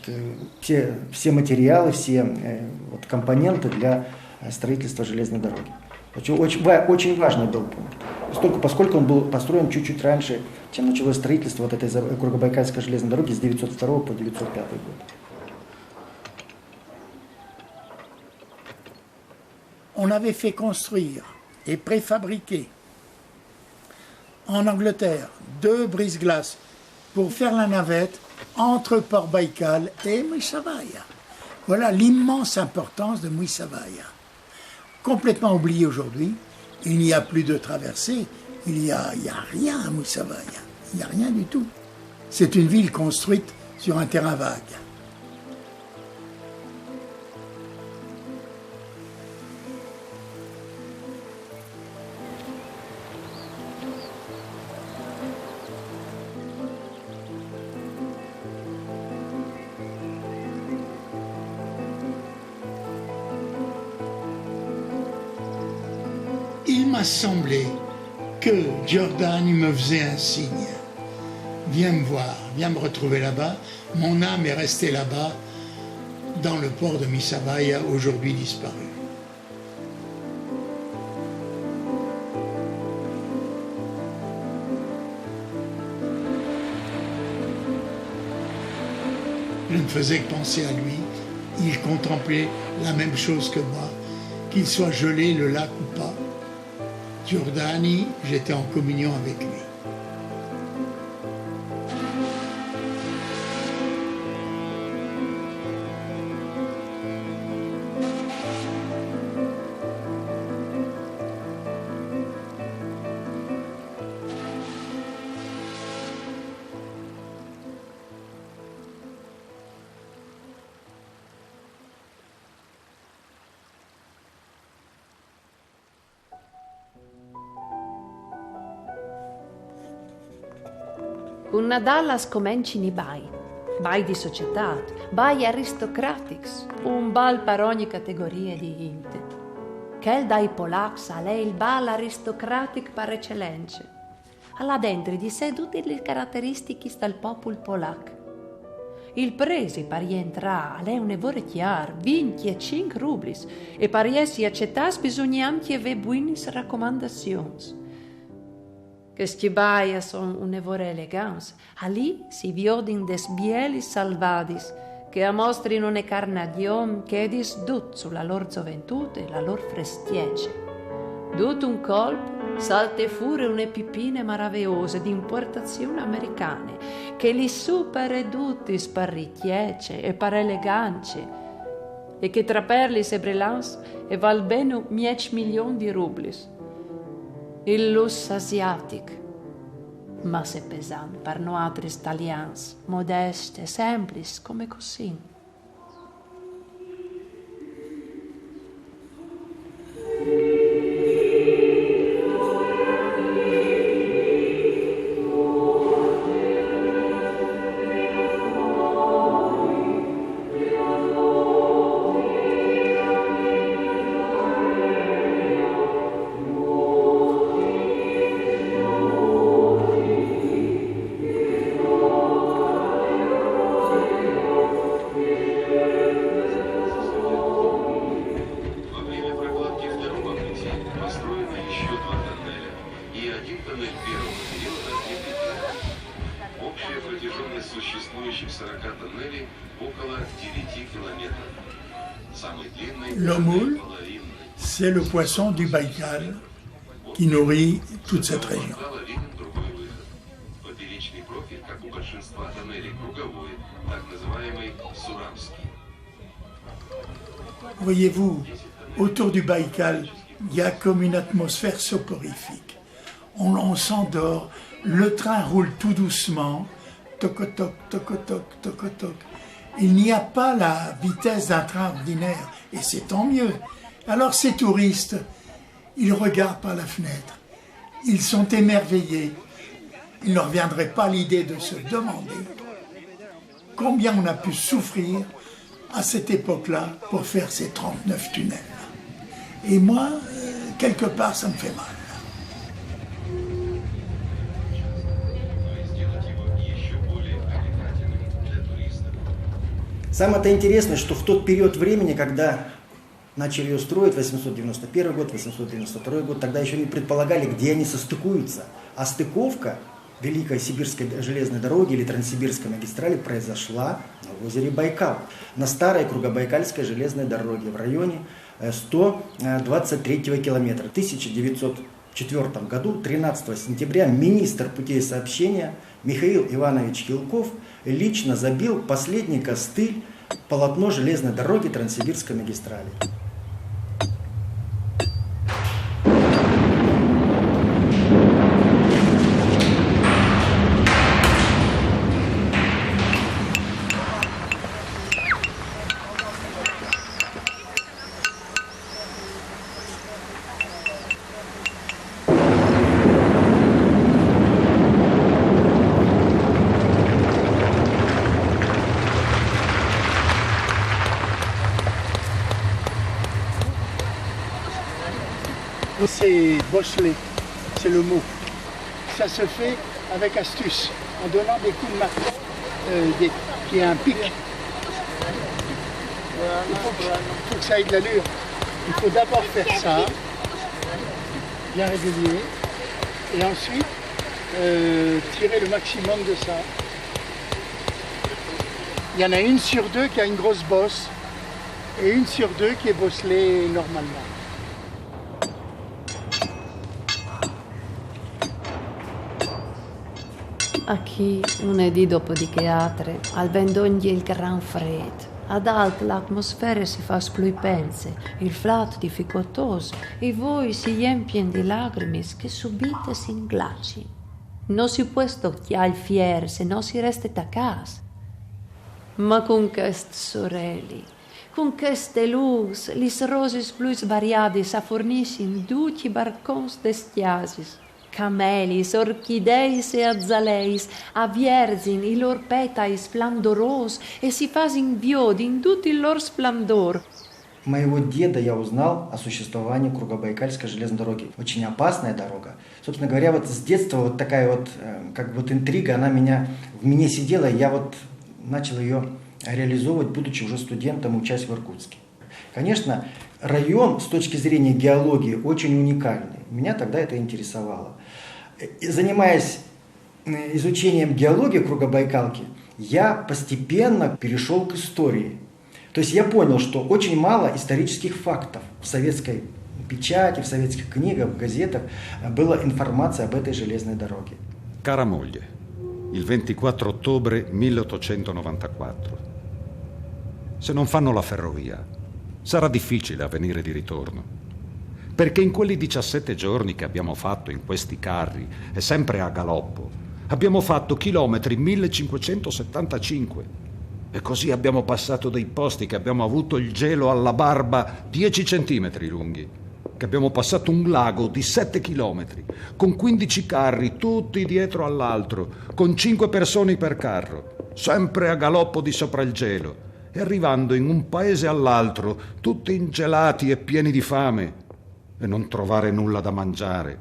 все материалы, все компоненты для строительства железной дороги. Очень важный был пункт. Поскольку он был построен чуть-чуть раньше, чем началось строительство вот этой Кругобайкальской железной дороги с 902 по 905 год. On avait fait construire et préfabriquer en Angleterre 2 brise-glaces pour faire la navette entre Port-Baïkal et Mouissavaya. Voilà l'immense importance de Mouissavaya. Complètement oublié aujourd'hui, il n'y a plus de traversée, il n'y a rien à Mouissavaya, il n'y a rien du tout. C'est une ville construite sur un terrain vague. Il m'a semblé que Giordani me faisait un signe. Viens me voir, viens me retrouver là-bas. Mon âme est restée là-bas, dans le port de Missavaya, aujourd'hui disparu. je ne faisais que penser à lui. Il contemplait la même chose que moi, qu'il soit gelé le lac ou pas. Giordani, j'étais en communion avec lui. Con Nadal scomenci ni bai di società, bai aristocratics, un bal per ogni categoria di gente. Quel dai polacchi è il bal aristocratic per eccellenza. Ha dentro di sé tutte le caratteristiche del popolo polacco. Il prezzo per entrare è un evore chiaro, 25 rublis, e per essere accettati bisogna anche avere buone raccomandazioni. Questi bai sono un'evore eleganza. Lì si vedono des bieli salvadis che mostrano una carnagione che è disdut sulla loro gioventù e la loro frestiece. Tutto un colpo salta fuori una pipine meravigliose di importazione americane che li supera tutti per ricchezze e per eleganze e che tra perli e brillanti e val bene 10 milioni di rublis. Il lusso asiatico, ma se pesante per noi altri italiani, modeste, semplici, come così. L'Omoul, c'est le poisson du Baïkal qui nourrit toute cette région. Voyez-vous, autour du Baïkal, il y a comme une atmosphère soporifique. On s'endort, le train roule tout doucement, toc-toc, toc-toc, toc-toc. Il n'y a pas la vitesse d'un train ordinaire, et c'est tant mieux. Alors ces touristes, ils regardent par la fenêtre, ils sont émerveillés. Il ne leur viendrait pas l'idée de se demander combien on a pu souffrir à cette époque-là pour faire ces 39 tunnels. Et moi, quelque part, ça me fait mal. Самое-то интересное, что в тот период времени, когда начали ее строить, 891 год, 892 год, тогда еще не предполагали, где они состыкуются. А стыковка Великой Сибирской железной дороги или Транссибирской магистрали произошла на озере Байкал, на старой Кругобайкальской железной дороге в районе 123 километра. В 1904 году, 13 сентября, министр путей сообщения Михаил Иванович Хилков лично забил последний костыль полотно железной дороги Транссибирской магистрали. C'est bosselé, c'est le mot. Ça se fait avec astuce, en donnant des coups de marteau, qui est un pic. Il faut que ça ait de l'allure. Il faut d'abord faire ça, bien régulier, et ensuite tirer le maximum de ça. Il y en a une sur deux qui a une grosse bosse et une sur deux qui est bosselée normalement. Aquí, lunedì dopo di teatre, al vendoglie il gran fred. Ad alt l'atmosfera si fa spluipenze, il flat difficoltoso, e voi si empien di lacrime che subite si inglaci. Non si può stocchiare il fier se non si resta a casa. Ma con queste sorelle, con queste luci, lis roses blues variate s'afforniscono duci barcons d'estiasis. Camelis, orchideis e azaleis avvierzin i lor petai splendorosos и si фазин вьёд in tutto il lor splendor. Моего деда я узнал о существовании Кругобайкальской железной дороги. Очень опасная дорога. Собственно говоря, вот с детства вот такая вот, как бы вот интрига, она в меня сидела, и я вот начал ее реализовывать, будучи уже студентом, учась в Иркутске. Конечно, район с точки зрения геологии очень уникальный. Меня тогда это интересовало. Занимаясь изучением геологии Кругобайкалки, я постепенно перешел к истории. То есть я понял, что очень мало исторических фактов в советской печати, в советских книгах, в газетах была информация об этой железной дороге. Cara moglie, il 24 ottobre 1894. Se non fanno la ferrovia, sarà difficile avvenire di ritorno. Perché in quelli 17 giorni che abbiamo fatto in questi carri, e sempre a galoppo, abbiamo fatto chilometri 1575. E così abbiamo passato dei posti che abbiamo avuto il gelo alla barba 10 centimetri lunghi, che abbiamo passato un lago di 7 chilometri, con 15 carri, tutti dietro all'altro, con 5 persone per carro, sempre a galoppo di sopra il gelo, e arrivando in un paese all'altro, tutti ingelati e pieni di fame, e non trovare nulla da mangiare.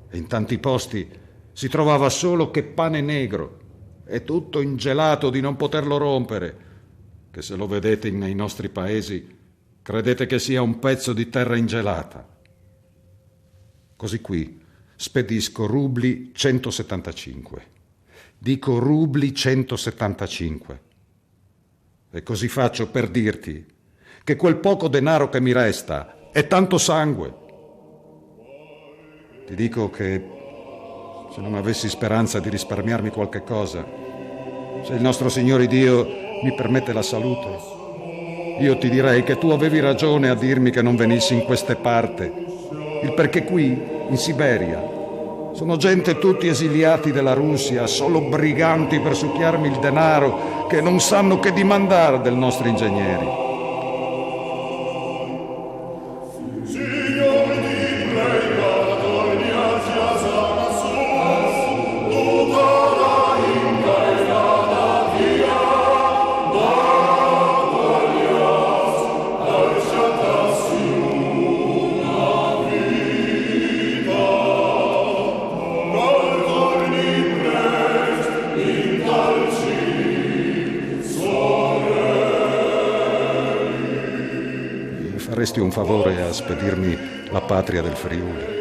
E in tanti posti si trovava solo che pane negro, e tutto ingelato di non poterlo rompere, che se lo vedete nei nostri paesi credete che sia un pezzo di terra ingelata. Così qui spedisco rubli 175. Dico rubli 175. E così faccio per dirti che quel poco denaro che mi resta è tanto sangue. Ti dico che se non avessi speranza di risparmiarmi qualche cosa, se il nostro Signore Dio mi permette la salute, io ti direi che tu avevi ragione a dirmi che non venissi in queste parti. Il perché qui, in Siberia, sono gente tutti esiliati della Russia, solo briganti per succhiarmi il denaro che non sanno che dimandare dei nostri ingegneri. Faresti un favore a spedirmi la patria del Friuli?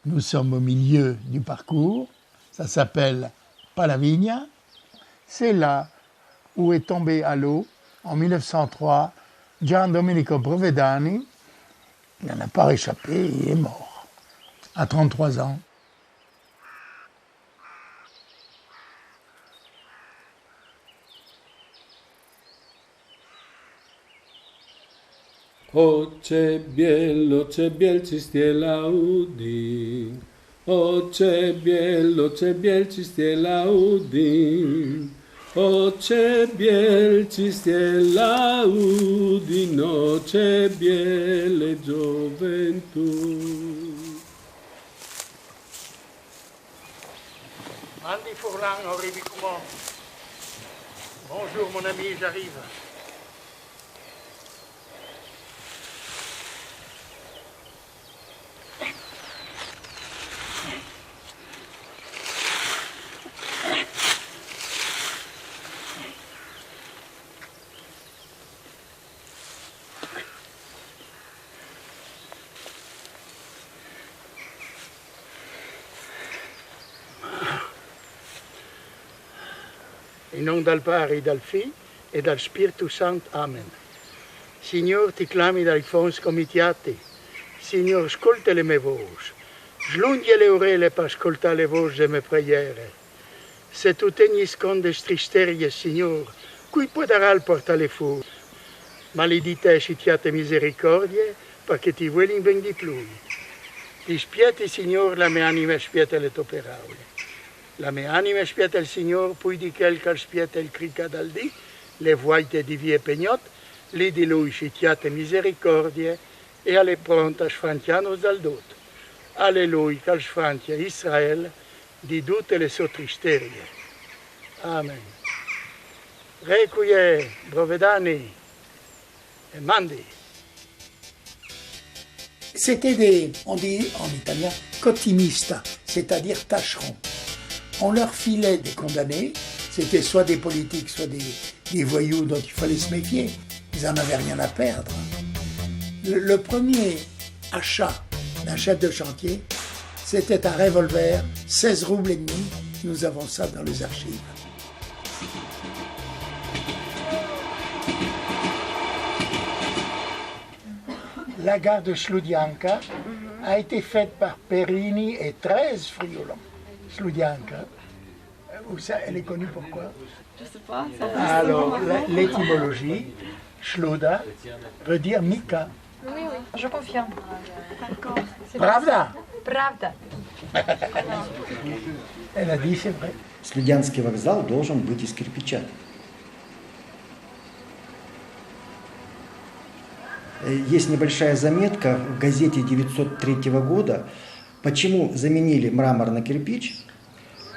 Nous sommes au milieu du parcours, ça s'appelle Palavigna. C'est là où est tombé à l'eau en 1903 Gian Domenico Provedani. Il n'en a pas réchappé, il est mort à 33 ans. Oče biel čistie laudin. Oče biel čistie laudin. Oče biel čistie laudin. Oče biel gioventù. Andy Fourlan, Henri Bicoumont. Bonjour mon ami, j'arrive. In nome del Padre, dal Figlio e dal Spirito Santo. Amen. Signor, ti clami dai fons comitiati. Signor, ascolta le mie voci. Slunghi le orecchie per ascoltare le voci delle mie preghiere. Se tu tegni sconde tristerie, Signor, cui potrà portare fuori? Maledite sitiate misericordie, perché ti vuoi in di più. Ti spieti, Signor, la mia anima spieta le tue parole. La mia anima spieta il Signor, poi di quel che spieta il crica dal dì, le vuote di vie pegnot, lì di lui sitiate misericordie, e alle pronte sfantiano dal dot. Alleluia, che sfantia Israele di tutte le sue tristerie. Amen. Requie, Brovedani et Mandi. C'était on dit en italien, cottimista, c'est-à-dire tâcherons. On leur filait des condamnés, c'était soit des politiques, soit des voyous dont il fallait se méfier. Ils n'en avaient rien à perdre. Le premier achat d'un chef de chantier, c'était un revolver, 16 roubles et demi. Nous avons ça dans les archives. La gare de Sludianka a été faite par Perini et 13 Friulans. Sludianka, elle est connue pourquoi? Je sais pas. Alors, l'étymologie, Sluda, veut dire Mika. Oui, je confirme. Правда? Правда. Elle a dit, c'est vrai. Слюдянский вокзал должен быть из кирпича. Есть небольшая заметка в газете 903 года, почему заменили мрамор на кирпич,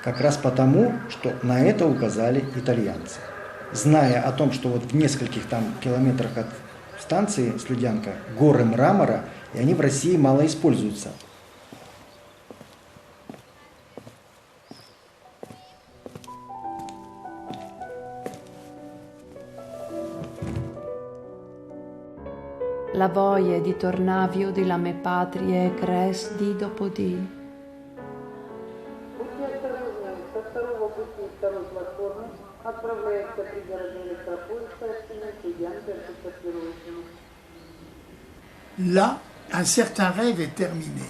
как раз потому, что на это указали итальянцы. Зная о том, что вот в нескольких там километрах от станции Слюдянка горы мрамора, и они в России мало используются. La voglia di tornavio della mia patria cres di dopo di. Là, un certain rêve est terminé.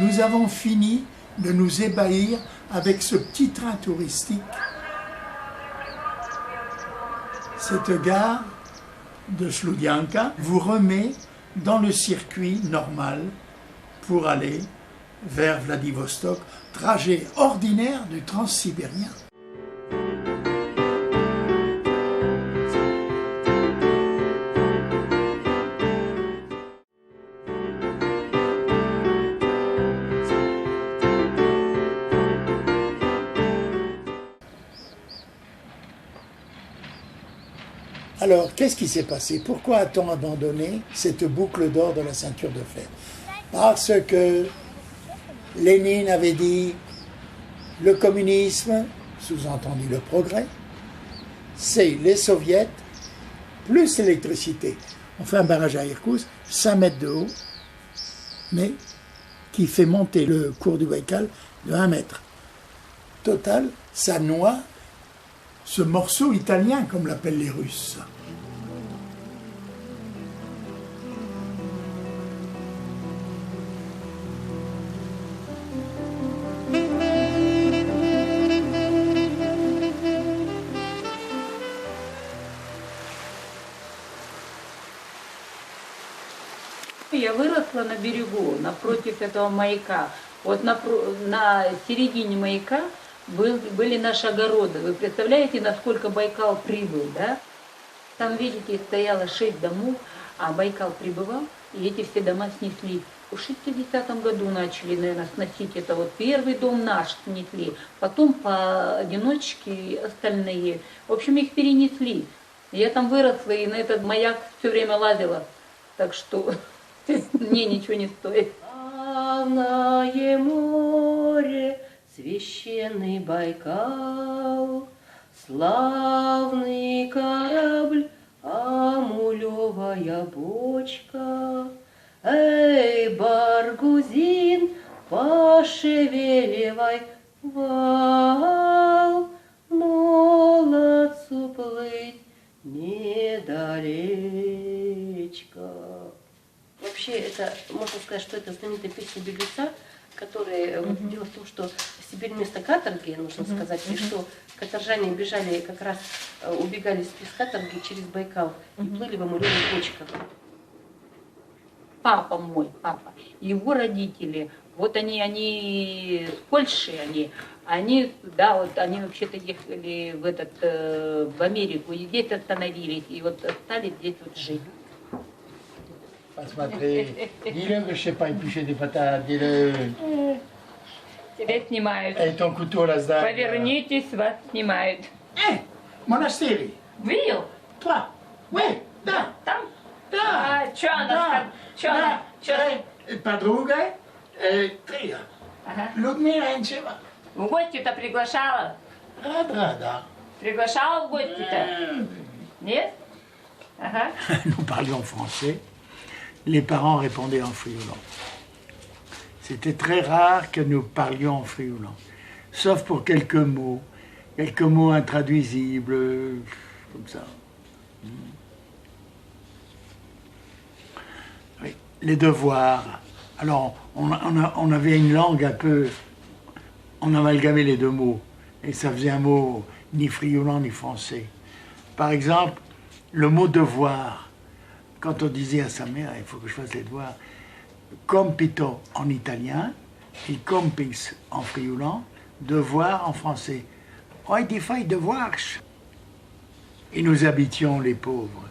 Nous avons fini de nous ébahir avec ce petit train touristique. Cette gare de Sludianka vous remet dans le circuit normal pour aller vers Vladivostok, trajet ordinaire du transsibérien. Alors, qu'est-ce qui s'est passé? Pourquoi a-t-on abandonné cette boucle d'or de la ceinture de fer? Parce que Lénine avait dit le communisme, sous-entendu le progrès, c'est les soviets plus l'électricité. On fait un barrage à Irkoutsk, 5 mètres de haut, mais qui fait monter le cours du Baïkal de 1 mètre. Total, ça noie ce morceau italien, comme l'appellent les Russes. Я выросла на берегу, напротив этого маяка. Вот на середине маяка были наши огороды. Вы представляете, насколько Байкал прибыл, да? Там, видите, стояло 6 домов, а Байкал прибывал, и эти все дома снесли. В 60-м году начали, наверное, сносить это. Вот первый дом наш снесли, потом поодиночке остальные. В общем, их перенесли. Я там выросла и на этот маяк все время лазила. Так что мне ничего не стоит. Славное море, священный Байкал, славный корабль, амулевая бочка. Эй, Баргузин, пошевеливай вал, молодцу плыть недалечко. Вообще, это, можно сказать, что это знаменитая песня беглеца, которая, вот, дело в том, что Сибирь место каторги, нужно сказать, и что каторжане бежали, как раз убегали из каторги через Байкал и плыли в амулевых бочках. Папа мой, папа, его родители, вот они с Польши, они, да, вот они вообще-то ехали в Америку, и здесь остановились, и вот стали здесь вот жить. Посмотри, dis-le que je sais pas éplucher des patates, dis-le. Тебя снимают. Et ton couteau là, ça. Повернитесь, вас снимают. Монастырь. Видел? Toi? Oui, да. Там? Да. А, что она? Подруга, Трия. Людмила Энчева. В гости-то приглашала? Да. Приглашала в гости-то? Нет? Ага. Nous parlions français. Les parents répondaient en frioulant. C'était très rare que nous parlions en frioulant, sauf pour quelques mots intraduisibles, comme ça. Oui. Les devoirs. Alors, on avait une langue un peu... On amalgamait les deux mots, et ça faisait un mot ni frioulant ni français. Par exemple, le mot devoir. Quand on disait à sa mère, il faut que je fasse les devoirs, compito en italien et compis en frioulant, devoir en français. Oh, il dit faille devoir. Et nous habitions, les pauvres,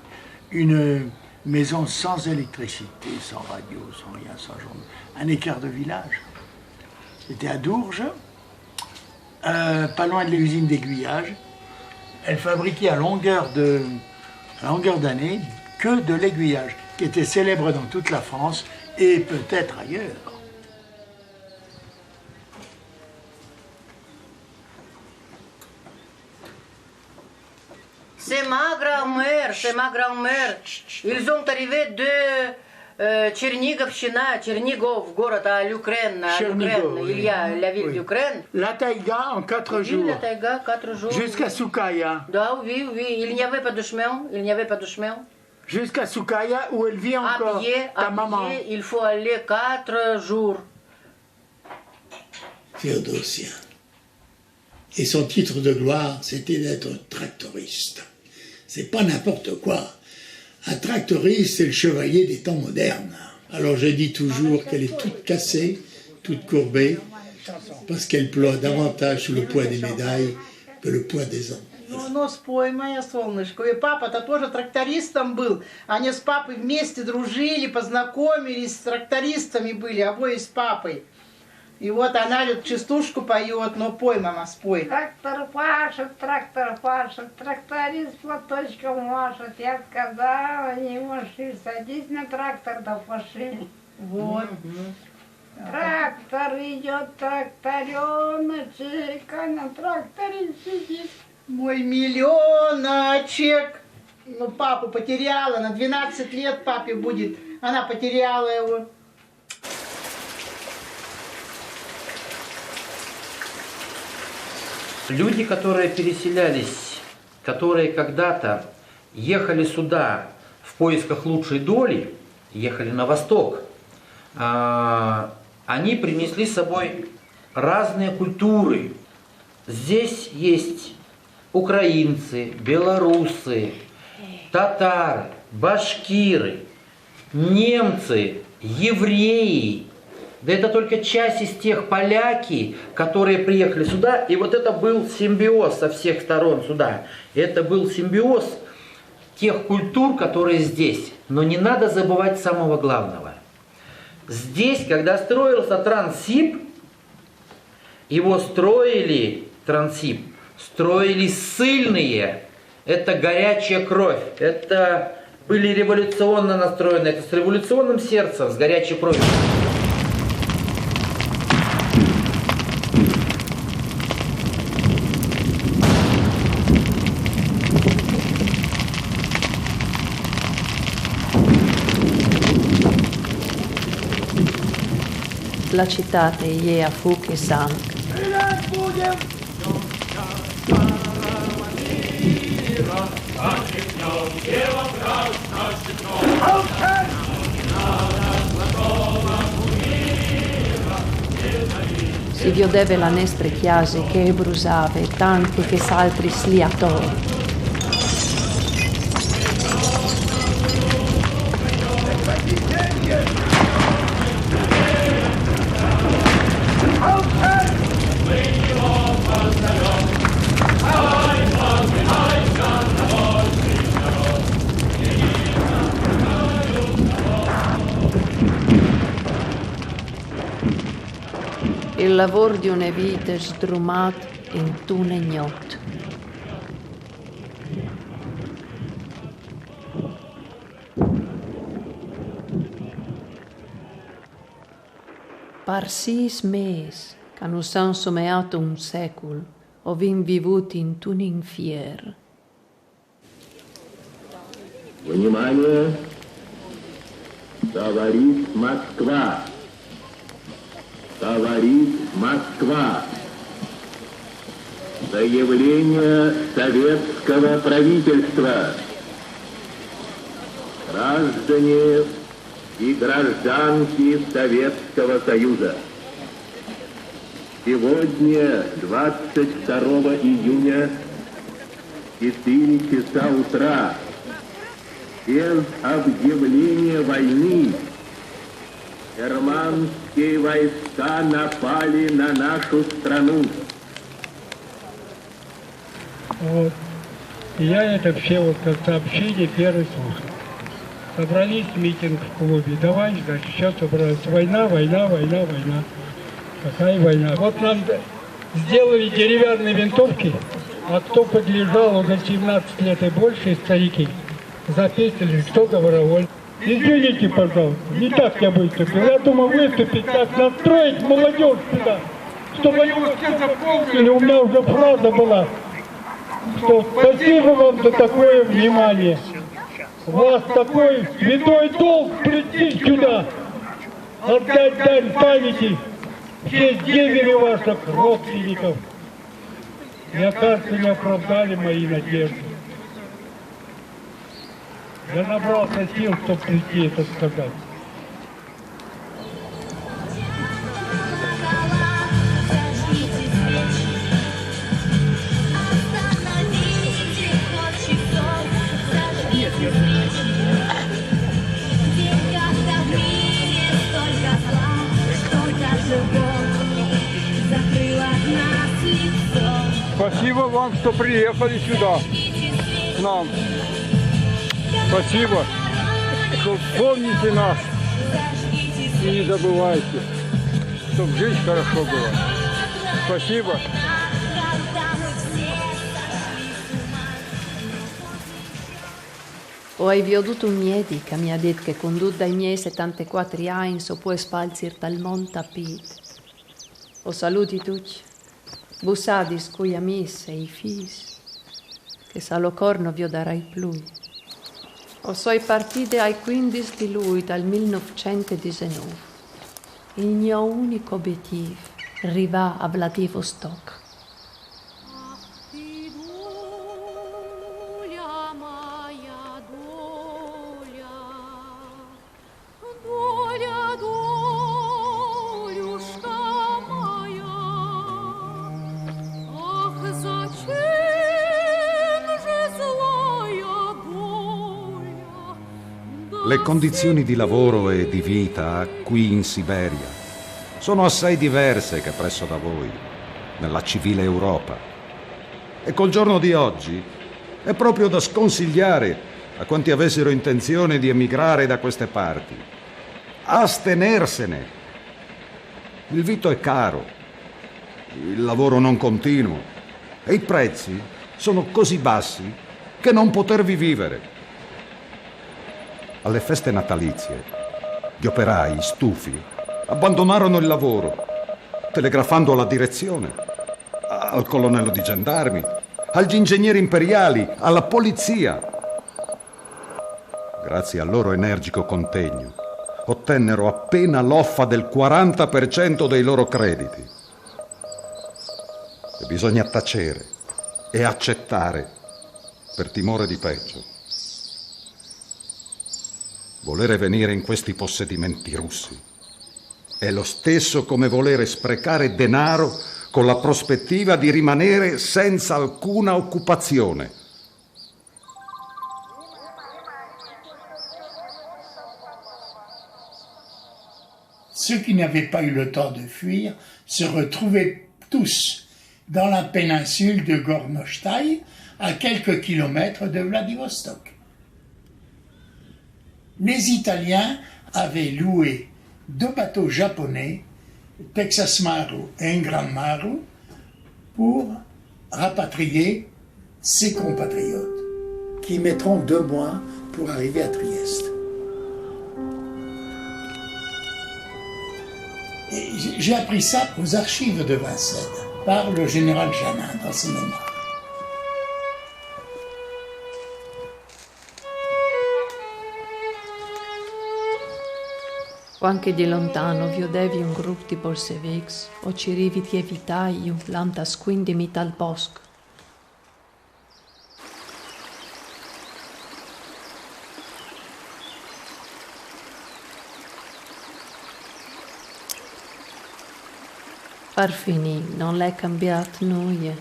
une maison sans électricité, sans radio, sans rien, sans journal, un écart de village. C'était à Dourges, pas loin de l'usine d'aiguillage. Elle fabriquait à longueur d'année que de l'aiguillage, qui était célèbre dans toute la France et peut-être ailleurs. C'est ma grand-mère. Ils ont arrivé de Чернигов, город à l'Ukraine, il y a la ville d'Ukraine. La taïga en 4 jours. La taïga, 4 jours. Jusqu'à Soukaya. Oui, il n'y avait pas de chemin, Jusqu'à Soukaya, où elle vit encore, ta maman. Il faut aller 4 jours. Théodosia. Et son titre de gloire, c'était d'être tractoriste. C'est pas n'importe quoi. Un tractoriste, c'est le chevalier des temps modernes. Alors je dis toujours qu'elle est toute cassée, toute courbée, parce qu'elle ploie davantage sous le poids des médailles que le poids des hommes. Ну, спой, моя солнышко. И папа-то тоже трактористом был. Они с папой вместе дружили, познакомились, с трактористами были, обои с папой. И вот она частушку поет, но пой, мама, спой. Трактор пашет, тракторист платочком машет. Я сказала, не маши, садись на трактор, да пошли. Вот. Трактор идет, трактореночек, а на тракторе сидит. Мой миллионочек. Ну, папу потеряла, на 12 лет папе будет. Она потеряла его. Люди, которые переселялись, которые когда-то ехали сюда в поисках лучшей доли, ехали на восток, они принесли с собой разные культуры. Здесь есть украинцы, белорусы, татары, башкиры, немцы, евреи. Да это только часть из тех поляки, которые приехали сюда. И вот это был симбиоз со всех сторон сюда. Это был симбиоз тех культур, которые здесь. Но не надо забывать самого главного. Здесь, когда строился Транссиб, его строили, Транссиб, строили ссыльные. Это горячая кровь. Это были революционно настроены. Это с революционным сердцем, с горячей кровью. La città je a fuochi sangue. Si vedeva la nestre chiase che brusava e tanti che s'altri sliatori. Il lavoro di una vita sdrumato in un ignot. Par 6 mesi, che non s'han someato un secolo, ho vin vivuti in un infier. Внимание! Говорит Москва! Говорит Москва. Заявление советского правительства. Граждане и гражданки Советского Союза. Сегодня, 22 июня, 4 часа утра, без объявления войны, германские войска напали на нашу страну. Вот. И я это все вот как сообщение первый слушал. Собрались митинг в клубе. Давай, значит, сейчас собрались. Война, война, война, война. Какая война? Вот нам сделали деревянные винтовки, а кто подлежал уже 17 лет и больше, старики, записали, кто добровольно. Извините, пожалуйста, не так я выступил. Я думал выступить, как настроить молодежь сюда, чтобы они вот все запомнили. У меня уже фраза была, что спасибо вам за такое внимание. У вас такой святой долг прийти сюда, отдать дань памяти в честь гибели ваших родственников. И, кажется, не оправдали мои надежды. Я набрался сил, чтобы прийти это сказать. Спасибо вам, что приехали сюда, к нам. Спасибо, что помните нас и не забывайте, чтобы жизнь хорошо была. Спасибо. Ho veduto un medico che mi ha detto che con tutti i miei 74 anni so può spalzare dal mondo a piedi. Ho saluti tutti, bussati con gli amici e i figli, che sa lo corno vi darai più. Ho sono partite ai 15 di luglio del 1919. Il mio unico obiettivo arriva a Vladivostok. Le condizioni di lavoro e di vita qui in Siberia sono assai diverse che presso da voi, nella civile Europa. E col giorno di oggi è proprio da sconsigliare a quanti avessero intenzione di emigrare da queste parti. Astenersene. Il vitto è caro, il lavoro non continuo e i prezzi sono così bassi che non potervi vivere. Alle feste natalizie, gli operai, stufi, abbandonarono il lavoro, telegrafando alla direzione, al colonnello di gendarmi, agli ingegneri imperiali, alla polizia. Grazie al loro energico contegno, ottennero appena l'offa del 40% dei loro crediti. E bisogna tacere e accettare per timore di peggio. Volere venire in questi possedimenti russi è lo stesso come volere sprecare denaro con la prospettiva di rimanere senza alcuna occupazione. Ceux qui n'avaient pas eu le temps de fuir se retrouvaient tous dans la péninsule de Gornostai, à quelques kilomètres de Vladivostok. Les Italiens avaient loué 2 bateaux japonais, Texas Maru et Ingram Maru, pour rapatrier ses compatriotes, qui mettront 2 mois pour arriver à Trieste. Et j'ai appris ça aux archives de Vincennes, par le général Janin dans ses mémoires. O anche di lontano vi udevi un gruppo di bolsceviks, o ci rividi evitaiu lantas quindi mital bosco. Parfini non l'è cambiato nulla.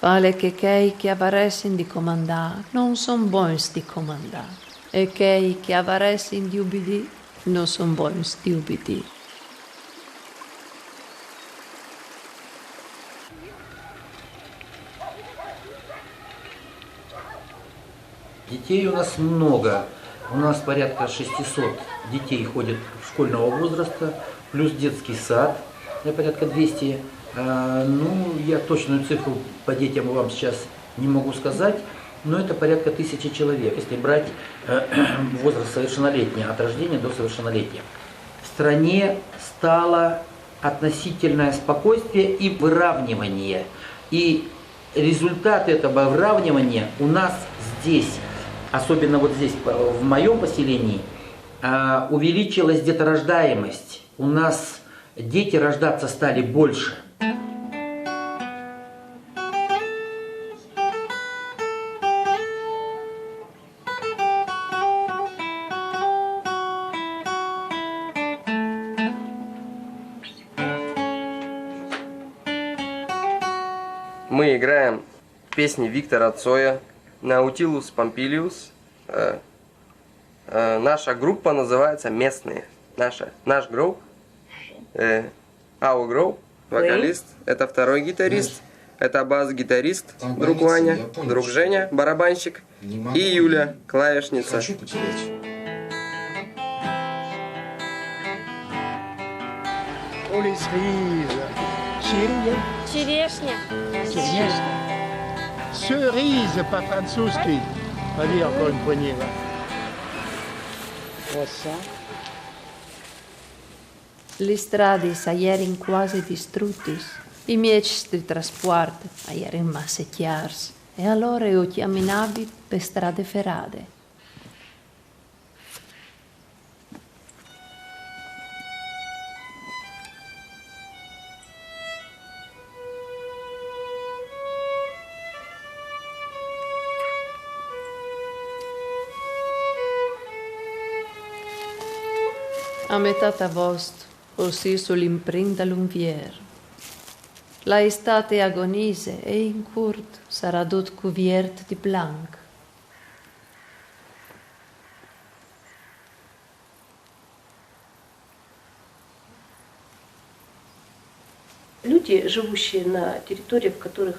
Vale che chei che avaressin di comandare non son bons di comandare, e chei che avaressin di ubbidì non son bons di ubbidì. Детей у нас много. У нас порядка 600 детей ходят школьного возраста, плюс детский сад, порядка 200. Я точную цифру по детям вам сейчас не могу сказать, но это порядка 1000 человек, если брать возраст совершеннолетний, от рождения до совершеннолетия. В стране стало относительное спокойствие и выравнивание. И результат этого выравнивания у нас здесь, особенно вот здесь, в моем поселении, увеличилась деторождаемость. У нас дети рождаться стали больше. Мы играем песни Виктора Цоя, Наутилус Помпилиус. Наша группа называется «Местные». Наш гроуп, Our Гроуп, вокалист, это второй гитарист, это бас-гитарист, друг Ваня, друг Женя, барабанщик, и Юля, клавишница. Oh, les cerises. Черешня. Cerise, pas franzouski. Allez, encore une poignée, là. 300. Le strade s'aierin quasi distruttis, i mieci di trasporto aierin massacciars, e allora io chiaminavi per strade ferrade. A metà d'agosto, così sull'imprinta l'unvier. La estate agonise e in curt sarà dot couverte di blanc. люди, живущие на территориях, в которых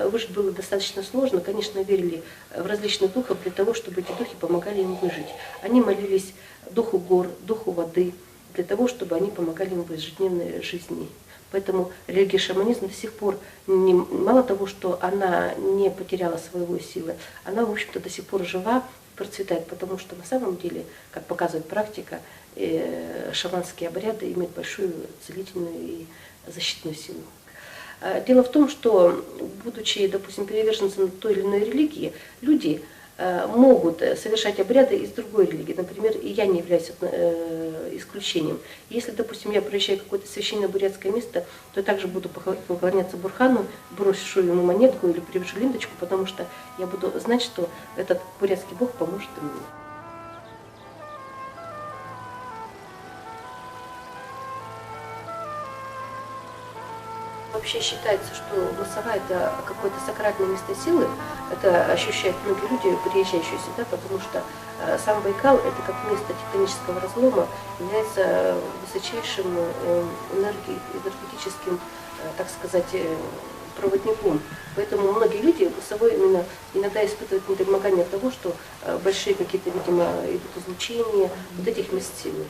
выжить было достаточно сложно, конечно, верили в различных духов для того, чтобы эти духи помогали им выжить. Они молились духу гор, духу воды, для того, чтобы они помогали им в ежедневной жизни. Поэтому религия шаманизма до сих пор, мало того, что она не потеряла своего силы, она, в общем-то, до сих пор жива, процветает, потому что на самом деле, как показывает практика, шаманские обряды имеют большую целительную и защитную силу. Дело в том, что, будучи, допустим, приверженцами той или иной религии, люди могут совершать обряды из другой религии. Например, и я не являюсь исключением. Если, допустим, я проезжаю какое-то священно-бурятское место, то я также буду поклоняться Бурхану, брошу ему монетку или привяжу ленточку, потому что я буду знать, что этот бурятский бог поможет мне. Вообще считается, что Мосова – это какое-то сакральное место силы. Это ощущают многие люди, приезжающие сюда, потому что сам Байкал – это как место тектонического разлома, является высочайшим энергетическим, так сказать, проводником. Поэтому многие люди Мосовой именно иногда испытывают недомогание от того, что большие какие-то, видимо, идут излучения вот этих мест силы.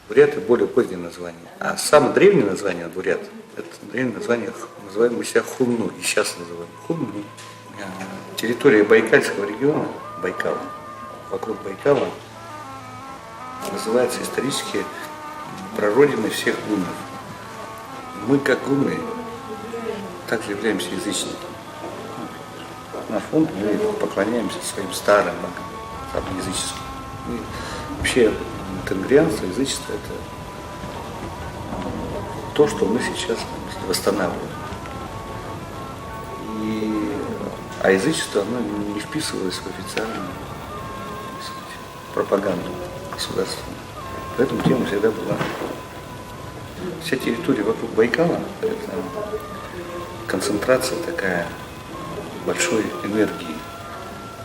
Бурят – это более позднее название. А самое древнее название бурят – это древнее название, называем мы себя Хунну, и сейчас называем Хунну. Территория Байкальского региона, Байкала, вокруг Байкала, называется исторически прародиной всех гуннов. Мы, как гунны, также являемся язычниками. На фон мы поклоняемся своим старым богам, языческим. И вообще, тенгрианство, язычество – это то, что мы сейчас восстанавливаем. А язычество, оно не вписывалось в официальную, так сказать, пропаганду государственную. Поэтому тема всегда была. Вся территория вокруг Байкала – это концентрация такая большой энергии,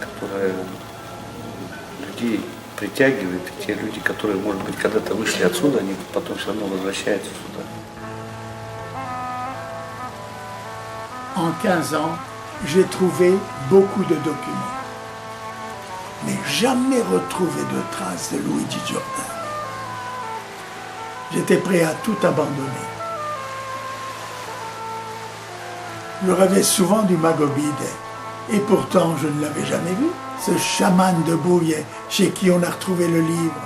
которая людей притягивает, и те люди, которые, может быть, когда-то вышли отсюда, они потом все равно возвращаются сюда. En 15 ans, j'ai trouvé beaucoup de documents, mais jamais retrouvé de traces de Luigi Jourdan. J'étais prêt à tout abandonner. Je rêvais souvent du Magobide, et pourtant je ne l'avais jamais vu. Ce chaman de Bouille chez qui on a retrouvé le livre.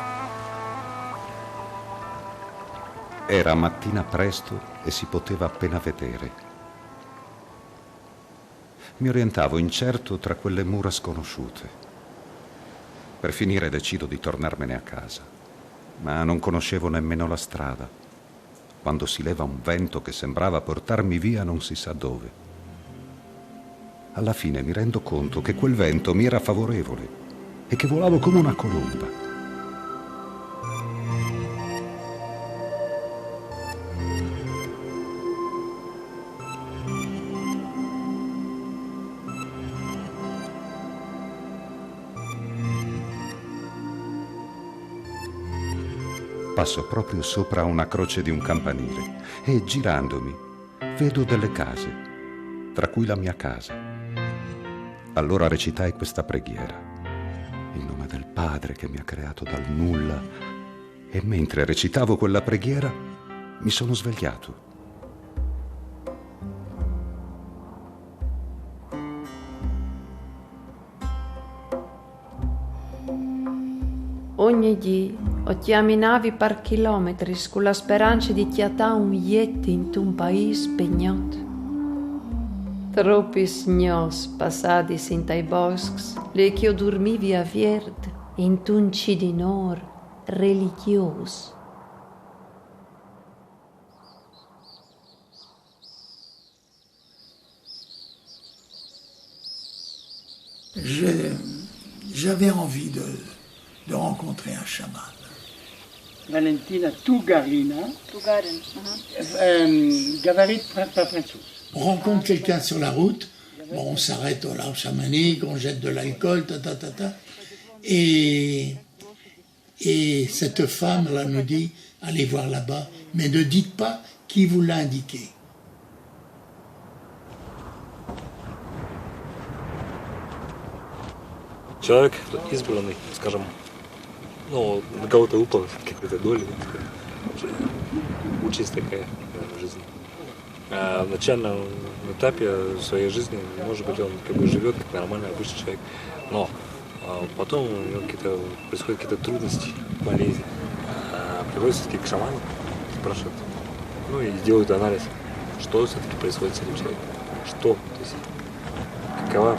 Era mattina presto e si poteva appena vedere. Mi orientavo incerto tra quelle mura sconosciute. Per finire decido di tornarmene a casa, ma non conoscevo nemmeno la strada, quando si leva un vento che sembrava portarmi via non si sa dove. Alla fine mi rendo conto che quel vento mi era favorevole e che volavo come una colomba. Passo proprio sopra una croce di un campanile e, girandomi, vedo delle case, tra cui la mia casa. Allora recitai questa preghiera, in nome del Padre che mi ha creato dal nulla, e mentre recitavo quella preghiera mi sono svegliato. Ogni dì camminavi per chilometri con la speranza di chiatare un yeti in un paese spegnato. Troppi sgnos passati in tai boschi, le che dormivi a verde in un cidinor religioso. J'avais envie de rencontrer un chaman. Valentina Tugarina. Tugarin. Gavarit pas français. On rencontre quelqu'un sur la route, bon, on s'arrête au large chamanique, on jette de l'alcool, et Et cette femme-là nous dit, allez voir là-bas, mais ne dites pas qui vous l'a indiqué. Человек избранный, скажем, ну, на кого-то выпала какая-то доля, участь такая в жизни. А в начальном этапе своей жизни, может быть, он как бы живет как нормальный обычный человек, но потом у него происходят какие-то трудности, болезни. Приходят все-таки к шаману, спрашивают, ну и делают анализ, что все-таки происходит с этим человеком, что, то есть какова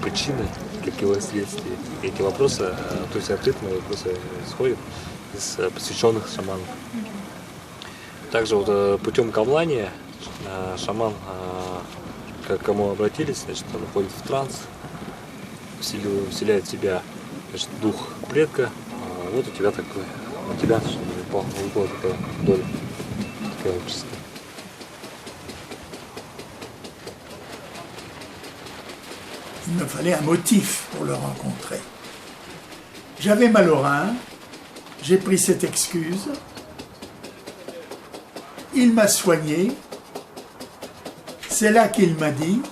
причина, какие следствия. Эти вопросы, то есть ответы на вопросы исходят из посвященных шаманов. Также вот путем камлания шаман, к кому обратились, значит, он входит в транс, вселяет в себя, значит, дух предка, вот у тебя такой, у тебя выпала такая доля, такая общество. Il me fallait un motif pour le rencontrer. J'avais mal au rein, j'ai pris cette excuse, il m'a soigné, c'est là qu'il m'a dit,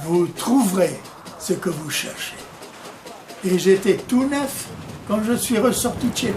vous trouverez ce que vous cherchez. Et j'étais tout neuf quand je suis ressorti de chez lui.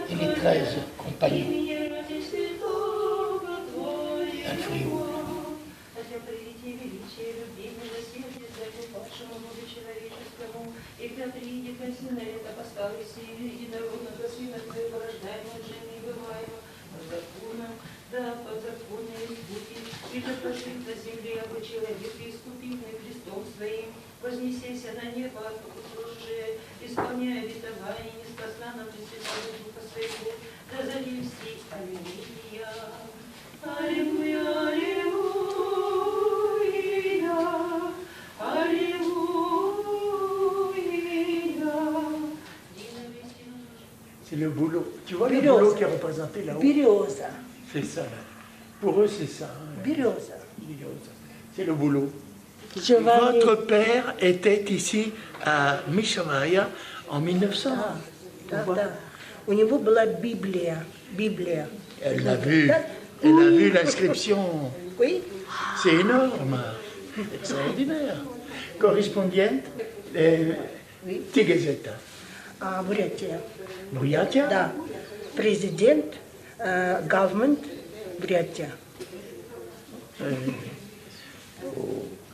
Et les 13 compagnons. Un fléau. Вознесися на небо, уже исполняя обетование, несказанно Пресвятого Духа Своего, да завести. Аллилуйя, аллилуйя, аллилуйя, аллилуйя. C'est le boulot. Tu vois le boulot qui est représenté là-haut? Береза. C'est ça. Là. Pour eux, c'est ça. Береза. C'est le boulot. Giovanni. Votre père était ici à Мишамая en 1900. Да. У него была Библия. Библия. Elle a vu l'inscription. Oui. C'est énorme. Extraordinaire. Correspondiente Тигезета. Бурятия. Бурятия? Да. Президент, government, Бурятия.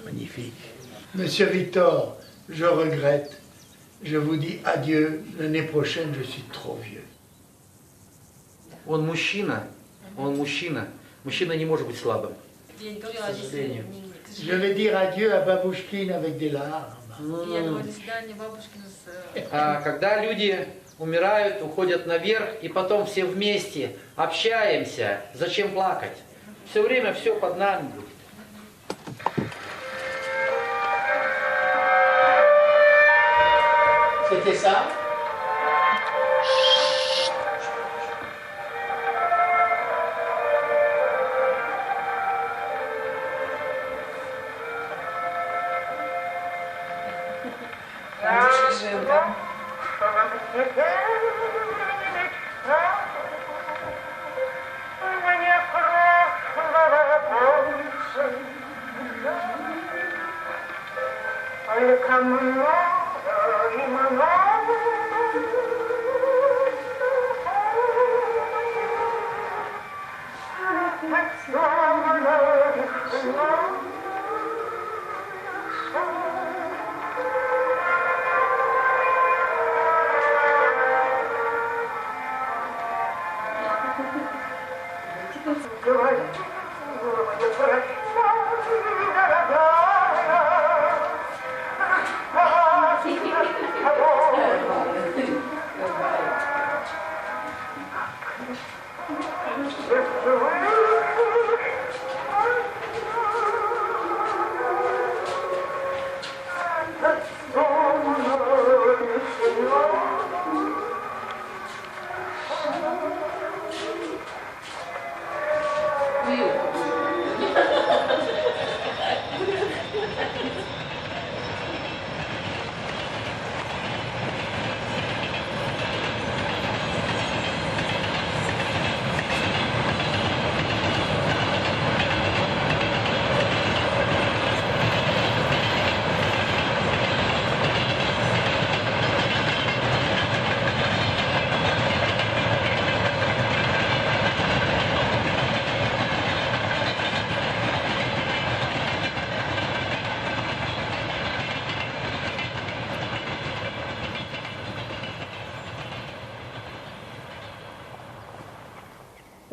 Magnifique. Monsieur Victor, je regrette. Je vous dis adieu. L'année prochaine, je suis trop vieux. Он мужчина. Мужчина не может быть слабым. Я не говорила о здесь. Je vais dire adieu à Babouchkine avec des larmes. Я говорю, до свидания, бабушкина с... Когда люди умирают, уходят наверх, и потом все вместе общаемся, зачем плакать? Все время все под нами будет. C'était ça?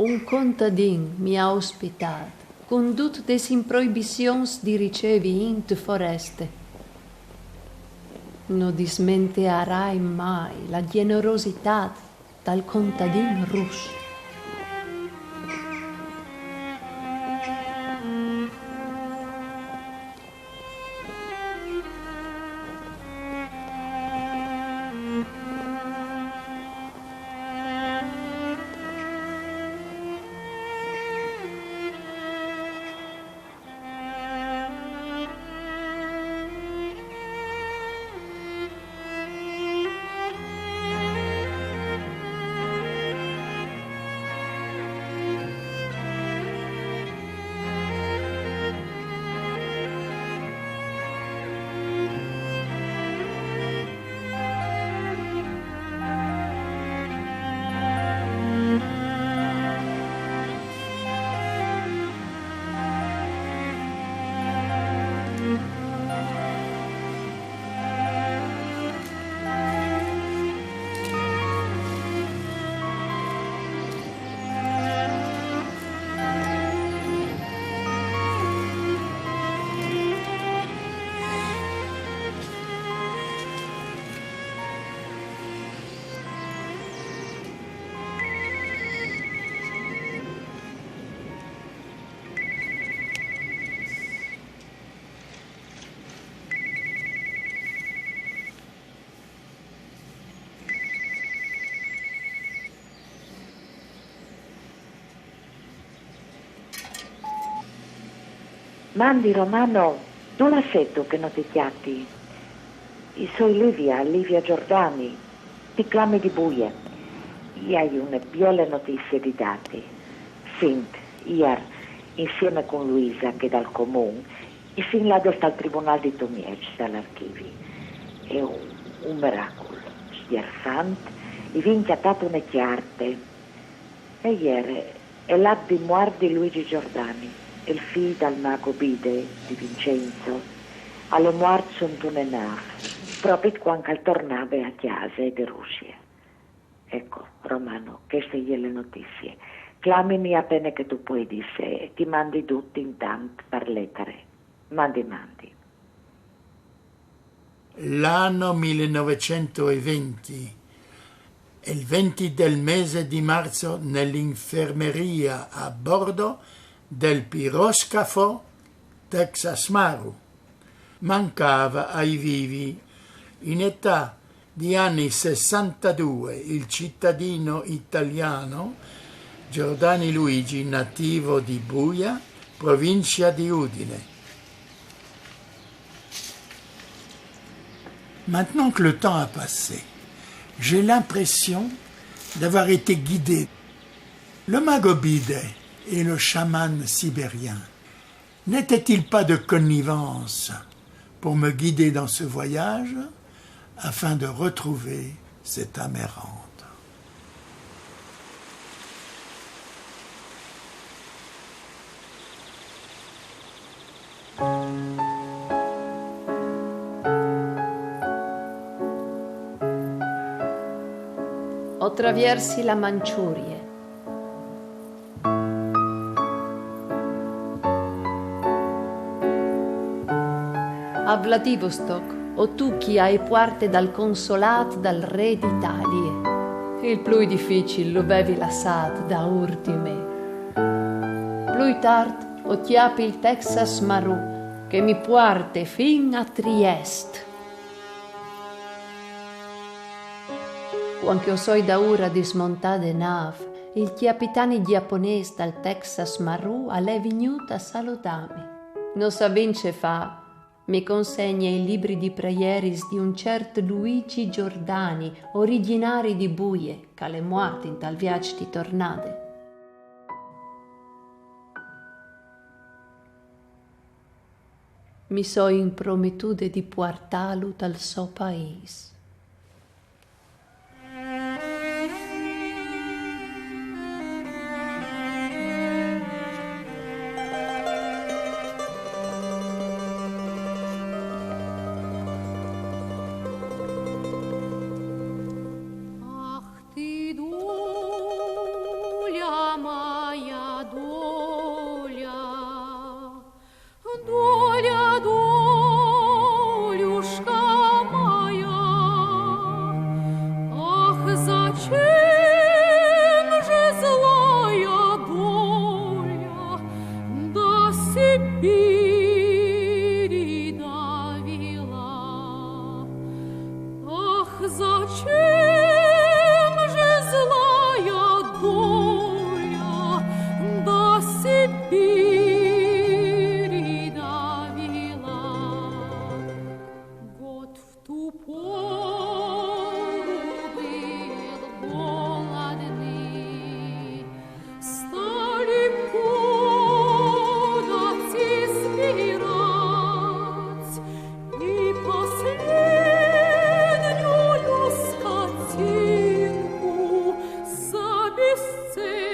Un contadin mi ha ospitato, con tutte des improibicions di ricevi in te foreste. Non dismenterai mai la generosità dal contadin russo. Mandi Romano, non ha sento che non ti chiatti. Sono Livia Giordani, ti clami di buia. Io hai una bella notizia di darti. Sint, ieri, insieme con Luisa, che dal comune, e fin là sta al tribunale di Tomiec, dall'archivio. È un miracolo. Schiarsante, e vi inchiattato una chiarte. E ieri è l'atto di morte di Luigi Giordani, il figlio del mago Bide di Vincenzo, alle morte sono una nave, proprio quando tornava a casa di Russia. Ecco, Romano, queste sono le notizie. Clamimi appena che tu puoi dire e ti mandi tutti intanto per lettere. Mandi. L'anno 1920, il 20 del mese di marzo, nell'infermeria a bordo del piroscafo Texas Maru. Mancava ai vivi, in età di anni 62, il cittadino italiano Giordani Luigi, nativo di Buia, provincia di Udine. Maintenant que le temps a passé, j'ai l'impression d'avoir été guidé. Le mago Bide et le chaman sibérien n'étaient-ils pas de connivence pour me guider dans ce voyage afin de retrouver cette âme errante? Attraversi la Manciuria. a Vladivostok o tu chi hai parte dal consolat dal re d'Italia. Il più difficile lo avevi lasciato da ultime. Più tardi o chiapi il Texas Maru che mi porta fin a Trieste. Quando so da ora di smontare nave, il capitano giapponese dal Texas Maru è venuto a salutarmi. Non sa vince fa, mi consegna i libri di prayeris di un certo Luigi Giordani, originari di Buie, che è morto in tal viaggio di tornate. Mi so in promettude di portarlo dal suo paese. Say